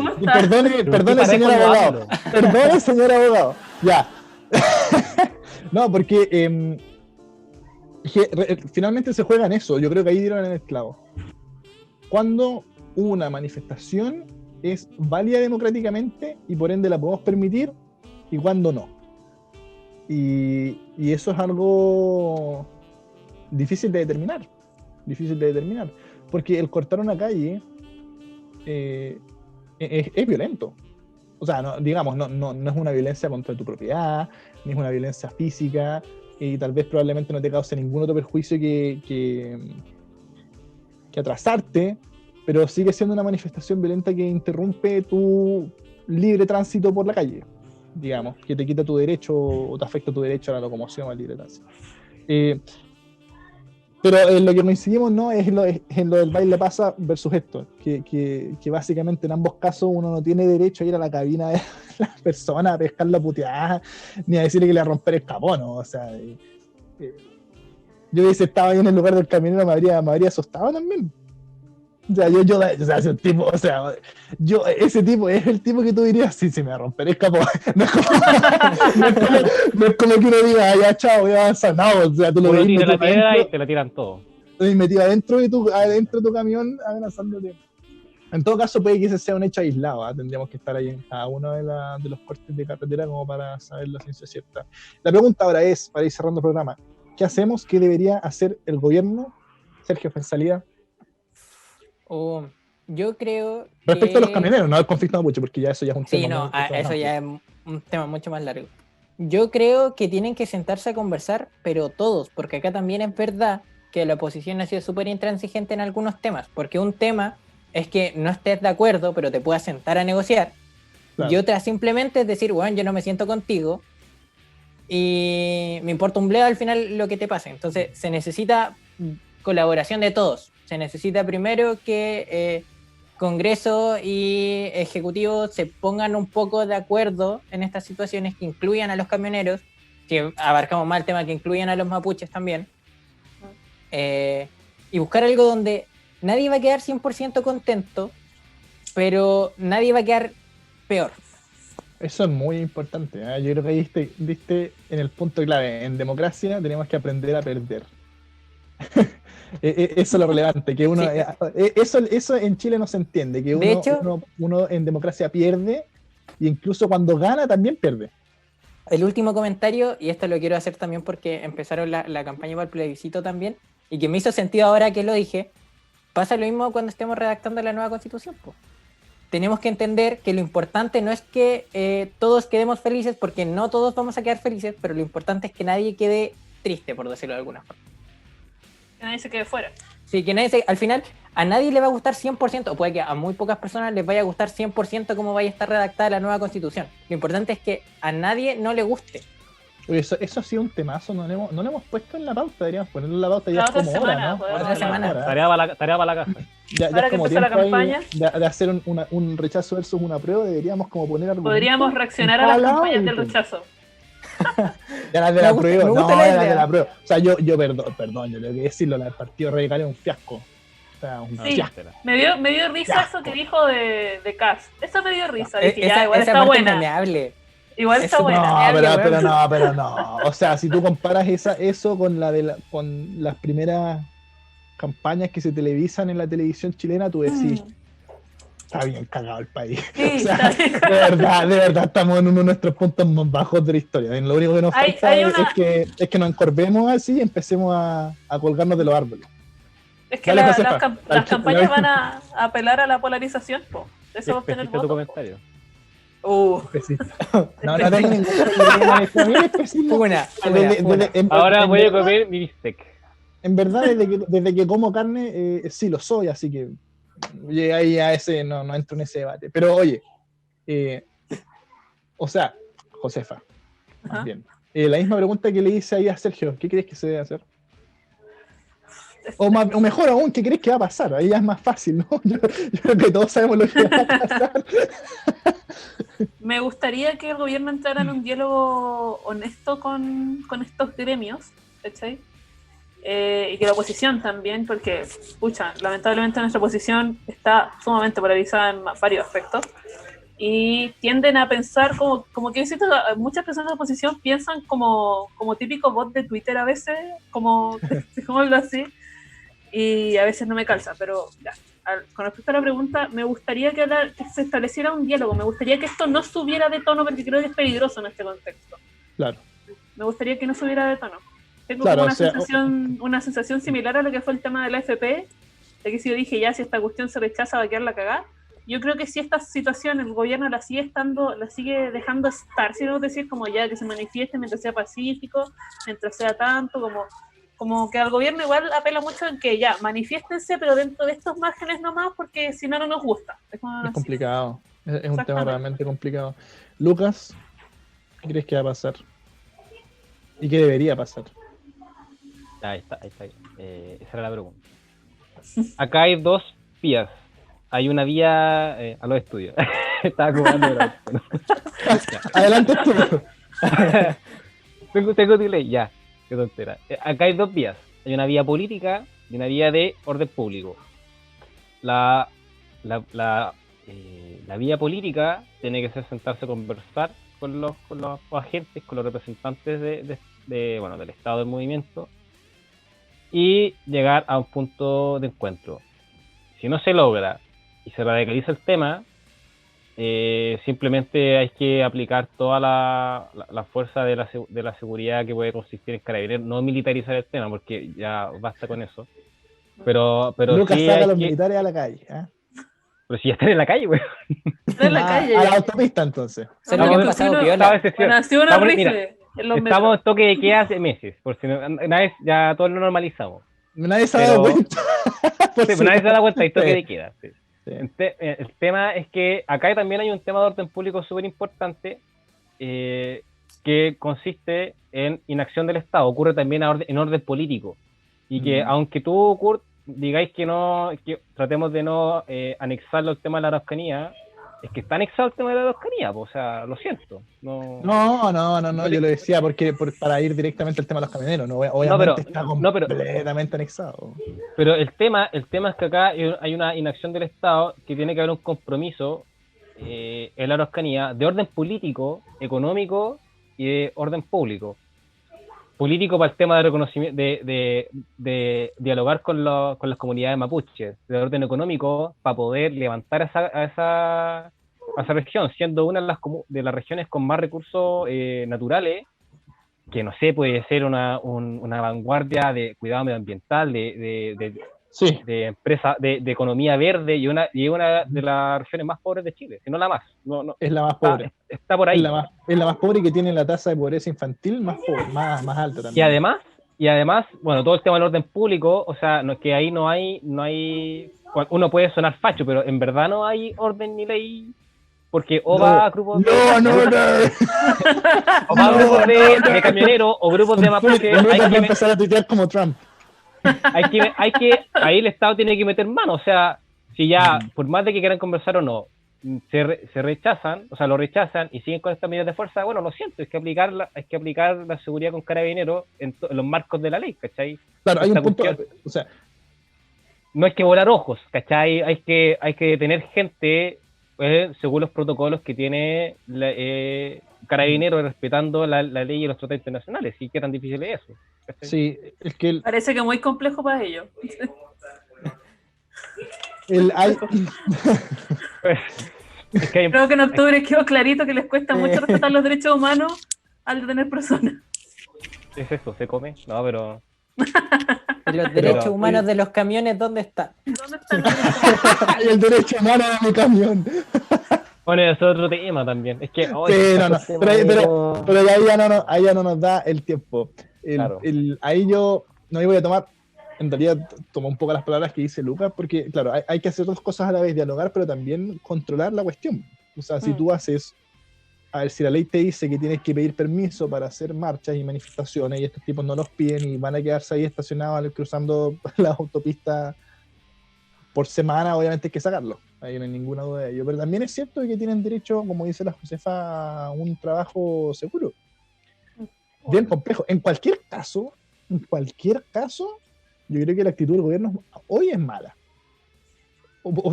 Perdone, señor abogado. Perdone, señor abogado. Ya. No, porque finalmente se juega en eso. Yo creo que ahí dieron en el clavo. Cuando una manifestación es válida democráticamente y por ende la podemos permitir, y cuando no. Y eso es algo difícil de determinar. Porque el cortar una calle es violento. O sea, no es una violencia contra tu propiedad, ni es una violencia física, y tal vez probablemente no te cause ningún otro perjuicio que atrasarte, pero sigue siendo una manifestación violenta que interrumpe tu libre tránsito por la calle, digamos, que te quita tu derecho o te afecta tu derecho a la locomoción, al libre tránsito. Pero en lo que coincidimos, ¿no?, es en lo del baile pasa versus esto, que básicamente en ambos casos uno no tiene derecho a ir a la cabina de la persona a pescarla puteada, ni a decirle que le va a romper el capó, ¿no? O sea, yo hubiese estado ahí en el lugar del camionero, me habría asustado también. O sea, ese tipo, ese tipo es el tipo que tú dirías, sí, me va a romper el capó. No es como que uno diga, ya, chao, voy a avanzar. No, o sea, tú lo ves tira la piedra y te la tiran todo. Y metido adentro de tu camión amenazándote. En todo caso, puede que ese sea un hecho aislado, ¿eh? Tendríamos que estar ahí en cada uno de los cortes de carretera como para saber la ciencia cierta. La pregunta ahora es, para ir cerrando el programa, ¿qué hacemos? ¿Qué debería hacer el gobierno? Sergio, en salida. Yo creo respecto a los camioneros, no al conflicto mapuche, porque ya eso ya es un tema. Sí, no, eso ya es un tema mucho más largo. Yo creo que tienen que sentarse a conversar, pero todos, porque acá también es verdad que la oposición ha sido súper intransigente en algunos temas, porque un tema es que no estés de acuerdo, pero te puedas sentar a negociar, claro. Y otra simplemente es decir, bueno, yo no me siento contigo y me importa un bledo al final lo que te pase. Entonces se necesita colaboración de todos. Se necesita primero que Congreso y Ejecutivo se pongan un poco de acuerdo en estas situaciones, que incluyan a los camioneros, que abarcamos más el tema, que incluyan a los mapuches también, y buscar algo donde nadie va a quedar 100% contento, pero nadie va a quedar peor. Eso es muy importante, ¿eh? Yo creo que ahí viste en el punto clave. En democracia tenemos que aprender a perder. Eso es lo relevante, que uno, sí. Eso en Chile no se entiende, que uno en democracia pierde, y incluso cuando gana también pierde. El último comentario, y esto lo quiero hacer también porque empezaron la campaña para el plebiscito también, y que me hizo sentido ahora que lo dije, pasa lo mismo cuando estemos redactando la nueva constitución, po. Tenemos que entender que lo importante no es que todos quedemos felices, porque no todos vamos a quedar felices, pero lo importante es que nadie quede triste, por decirlo de alguna forma. Que nadie se quede fuera. Sí, que al final a nadie le va a gustar 100%, o puede que a muy pocas personas les vaya a gustar 100% cómo vaya a estar redactada la nueva constitución. Lo importante es que a nadie no le guste. Oye, eso ha sido un temazo, no lo hemos puesto en la pauta, deberíamos ponerlo en la pauta ya como semana, hora, ¿no? Otra semana. Tarea para la caja. Ya es como tiempo la campaña de hacer un rechazo versus una prueba, deberíamos como poner algo. Podríamos reaccionar a las campañas del rechazo. Ya las de la prueba, no, las de la prueba. O sea, yo perdón, yo tengo que decirlo, la del Partido Radical es un fiasco. O sea, sí, me dio risa eso que dijo de Kass. Eso me dio risa, dije, ya, igual está buena. Igual está buena. Pero no. O sea, si tú comparas eso con con las primeras campañas que se televisan en la televisión chilena, tú decís, está bien cagado el país. Sí, o sea, de verdad estamos en uno de nuestros puntos más bajos de la historia. Lo único que nos falta es que nos encorvemos así y empecemos a colgarnos de los árboles. Es que las campañas van a apelar a la polarización, po. De eso va a obtener voto. Tu comentario. No tengo ningún problema. Ahora voy a comer mi bistec. En verdad, desde que como carne, sí lo soy, así que ahí a ese no entro en ese debate. Pero oye, o sea, Josefa, más bien. La misma pregunta que le hice ahí a Sergio, ¿qué crees que se debe hacer? O mejor aún, ¿qué crees que va a pasar? Ahí ya es más fácil, ¿no? Yo creo que todos sabemos lo que va a pasar. Me gustaría que el gobierno entrara en un diálogo honesto con estos gremios, ¿cachai? y que la oposición también, porque, pucha, lamentablemente nuestra oposición está sumamente polarizada en varios aspectos, y tienden a pensar como que siento, muchas personas de la oposición piensan como típico bot de Twitter a veces, como algo así, y a veces no me calza, pero ya. Con respecto a la pregunta, me gustaría que se estableciera un diálogo, me gustaría que esto no subiera de tono, porque creo que es peligroso en este contexto. Claro. Me gustaría que no subiera de tono. Tengo Claro, como una sensación similar a lo que fue el tema de la AFP, de que si yo dije ya, si esta cuestión se rechaza va a quedar la cagada. Yo creo que si esta situación el gobierno la sigue dejando estar, si no decir como ya que se manifieste mientras sea pacífico, mientras sea tanto, como que al gobierno igual apela mucho en que ya, manifiéstense, pero dentro de estos márgenes nomás, porque si no, no nos gusta. Es complicado, es un tema realmente complicado. Lucas, ¿qué crees que va a pasar? ¿Y qué debería pasar? Ahí está. Esa era la pregunta. Acá hay dos vías. Hay una vía a los estudios. Estaba jugando. Adelante tú. Tengo delay, ya. Qué tontera. Acá hay dos vías. Hay una vía política y una vía de orden público. La vía política tiene que ser sentarse a conversar con los agentes, con los representantes del Estado del movimiento y llegar a un punto de encuentro. Si no se logra y se radicaliza el tema, simplemente hay que aplicar toda la fuerza de la seguridad que puede consistir en Carabineros, no militarizar el tema, porque ya basta con eso. Pero Lucas sí saca a los militares a la calle. Pero si ya están en la calle, güey. Están en la calle. A la autopista, entonces. Se lo que ha pasado, piola. Estamos en toque de queda hace meses, por si una vez ya todo lo normalizamos. Nadie se ha dado cuenta. Nadie se ha dado cuenta, hay toque de queda. Sí. Sí. El tema es que acá también hay un tema de orden público súper importante que consiste en inacción del Estado. Ocurre también en orden político. Y que aunque tú, Kurt, digáis que tratemos de no anexarlo al tema de la Araucanía, es que está anexado el tema de la Araucanía, pues, o sea, lo siento. No, yo lo decía para ir directamente al tema de los camioneros, no, obviamente está completamente anexado. Pero el tema es que acá hay una inacción del Estado, que tiene que haber un compromiso en la Araucanía de orden político, económico y de orden público. Político para el tema de reconocimiento, de dialogar con las comunidades mapuches, de orden económico para poder levantar a esa región, siendo una de las regiones con más recursos naturales, que no sé, puede ser una vanguardia de cuidado medioambiental, de empresa, de economía verde, y una de las regiones más pobres de Chile, si no la más. No, es la más pobre. Está por ahí. Es la más pobre y que tiene la tasa de pobreza infantil más alta también. Y además, bueno, todo el tema del orden público, o sea, que ahí no hay, uno puede sonar facho, pero en verdad no hay orden ni ley, porque va a grupos de camioneros o grupos de mapuche, hay que empezar a tuitear como Trump. Ahí el Estado tiene que meter mano, o sea, si ya, por más de que quieran conversar o no, se rechazan, o sea, lo rechazan y siguen con estas medidas de fuerza, bueno, lo siento, hay que aplicar la seguridad con Carabineros en los marcos de la ley, ¿cachai? Claro, hay un punto, o sea, no hay que volar ojos, ¿cachai? Hay que tener gente según los protocolos que tiene Carabineros, respetando la ley y los tratados internacionales. ¿Y qué tan difícil es eso? ¿Cachai? Sí, es que parece que muy complejo para ellos. Creo que en octubre quedó clarito que les cuesta mucho respetar los derechos humanos al detener personas. ¿Es eso? ¿Se come? No, pero... Los derechos humanos de los camiones, ¿dónde están? ¿Dónde están? Y el derecho humano de mi camión. Bueno, eso es otro tema también. Es que... Pero ahí ya no nos da el tiempo. Ahí yo no voy a tomar... En realidad tomo un poco las palabras que dice Lucas, porque claro, hay que hacer dos cosas a la vez, dialogar, pero también controlar la cuestión. O sea, si tú haces, a ver, si la ley te dice que tienes que pedir permiso para hacer marchas y manifestaciones, y estos tipos no los piden y van a quedarse ahí estacionados cruzando las autopistas por semana, obviamente hay que sacarlo. Ahí no hay ninguna duda de ello. Pero también es cierto que tienen derecho, como dice la Josefa, a un trabajo seguro. Bien complejo. En cualquier caso, en cualquier caso, yo creo que la actitud del gobierno hoy es mala.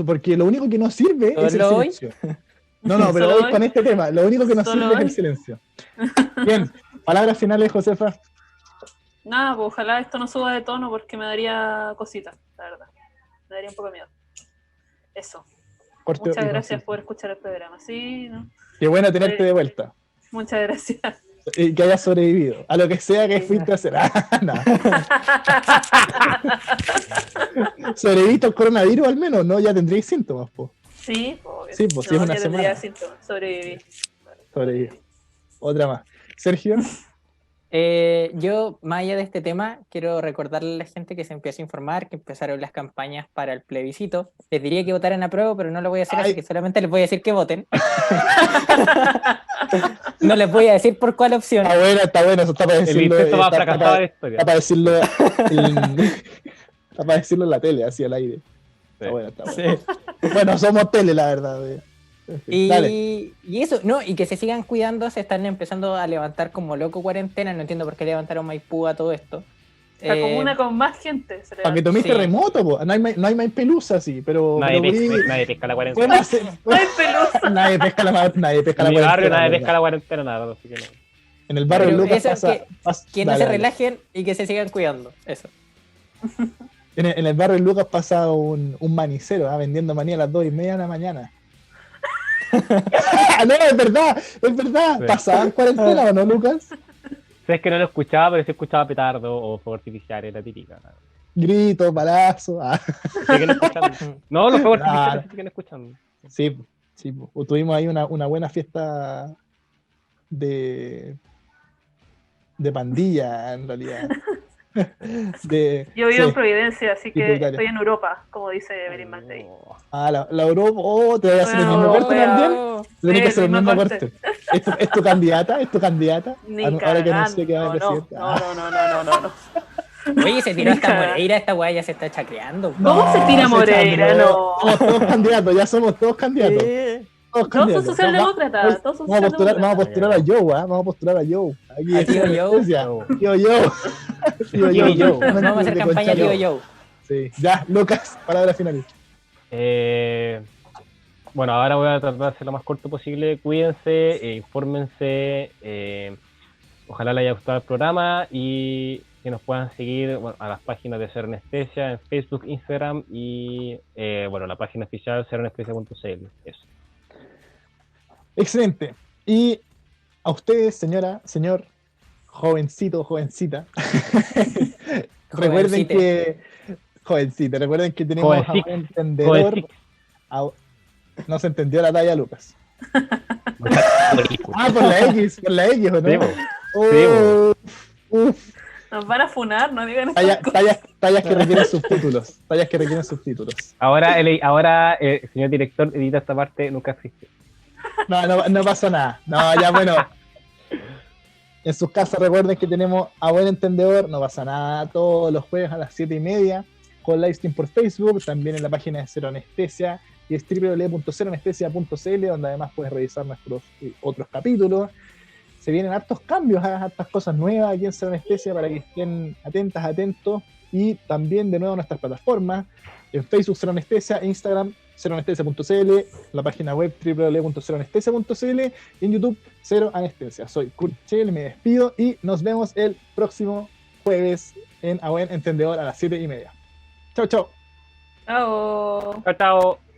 Porque lo único que nos sirve es el ¿Solo hoy? silencio. No, pero ¿Solo hoy hoy? con este tema, lo único que nos ¿Solo sirve es el hoy? silencio. Bien, palabras finales, Josefa. Nada, pues ojalá esto no suba de tono porque me daría cosita, la verdad. Me daría un poco de miedo. Eso. Corto Muchas y gracias conciso. por escuchar el programa. Sí, ¿no? Qué bueno tenerte de vuelta. Muchas gracias. Y que hayas sobrevivido a lo que sea que fuiste a hacer. No. ¿Sobreviviste al coronavirus al menos? ¿No? Ya tendréis síntomas, po. Sí, pues, Sí, pues, sí, es una ya tendría semana. síntomas. Sobreviví. Sobreviví. Otra más. Sergio. Yo, más allá de este tema, quiero recordarle a la gente que se empiece a informar, que empezaron las campañas para el plebiscito. Les diría que votaran a prueba, pero no lo voy a hacer, así que solamente les voy a decir que voten. No les voy a decir por cuál opción. Está bueno, eso está para El decirlo. intento más está fracasado de la historia. para decirlo está para decirlo en la tele, así al aire. Está bueno, está bueno. Bueno, somos tele, la verdad. En fin, dale. Y eso, no, y que se sigan cuidando, se están empezando a levantar como loco cuarentena, no entiendo por qué levantaron Maipú a todo esto. La comuna con más gente. Se le Para que da. toméis Sí. terremoto, po. No hay más pelusa, sí, pero. Nadie pero pesca la cuarentena. podemos hacer- ¡Ay, pelusa! nadie pesca la En mi barrio cuarentena, nadie ¿verdad? pesca la cuarentena, nada, así que no. En el barrio Pero Lucas eso, pasa. que no dale, se dale. relajen y que se sigan cuidando, eso. En el barrio Lucas pasa un manicero vendiendo maní a las 2:30 de la mañana. No, es verdad. Sí. ¿Pasaban cuarentena o no, Lucas? Sabes que no lo escuchaba, pero sí escuchaba petardo o fuego artificial, era típica. Gritos, balazos. Siguen escuchando. No, los fuegos artificiales Claro. se siguen escuchando. Sí, sí. Tuvimos ahí una buena fiesta de pandilla, en realidad. Yo vivo sí. en Providencia, así que Tributaria. estoy en Europa, como dice Evelyn Matei. Oh. La Europa. Oh, te voy a hacer el Bueno, mismo corte wea. también. Tienes que hacer el el mismo mismo corte. ¿Es tu candidata? ¿Es tu candidata? Ni Ahora que no sé qué va a cagando, decir. no. Oye, se tiró Ni hasta cagando. Moreira, esta weá ya se está chacleando. ¿Cómo se tira Moreira? No. Somos todos candidatos, ya somos todos candidatos. Sí. Todos Todos son candidatos. socialdemócratas, todos son Vamos a socialdemócratas. postular a Joe, vamos a postular a Joe. Aquí A en tío la Joe. Iglesia. Joe. Tío Joe. Tío Joe. Joe. Vamos a hacer De campaña Concha Tío Joe. Joe. Sí, ya, Lucas, palabra final. Bueno, ahora voy a tratar de hacer lo más corto posible. Cuídense, infórmense. Ojalá les haya gustado el programa y que nos puedan seguir a las páginas de Cero Anestesia en Facebook, Instagram y la página oficial ceroanestesia.cl. Eso. Excelente. Y a ustedes, señora, señor, jovencito, jovencita, recuerden que tenemos a Jovencic. un entendedor. No se entendió la talla, Lucas. Por la X, ¿o no? Sí, po. Oh, uf. Nos van a funar, no digan Tallas que requieren subtítulos. Tallas que requieren subtítulos. Ahora, señor director, edita esta parte, nunca existe. No pasa nada. No, ya bueno. En sus casas recuerden que tenemos a buen entendedor, no pasa nada, todos los jueves a las 7:30 con livestream por Facebook, también en la página de Cero Anestesia y es www.ceroanestesia.cl, donde además puedes revisar nuestros otros capítulos. Se vienen hartos cambios, hartas cosas nuevas aquí en Cero Anestesia para que estén atentos, y también de nuevo nuestras plataformas, en Facebook Cero Anestesia, Instagram ceroanestesia.cl, la página web www.ceroanestesia.cl y en YouTube Cero Anestesia. Soy Kurt Chel, me despido y nos vemos el próximo jueves en A Buen Entendedor a las 7:30. Chao, chao. Chao. Chao, chao.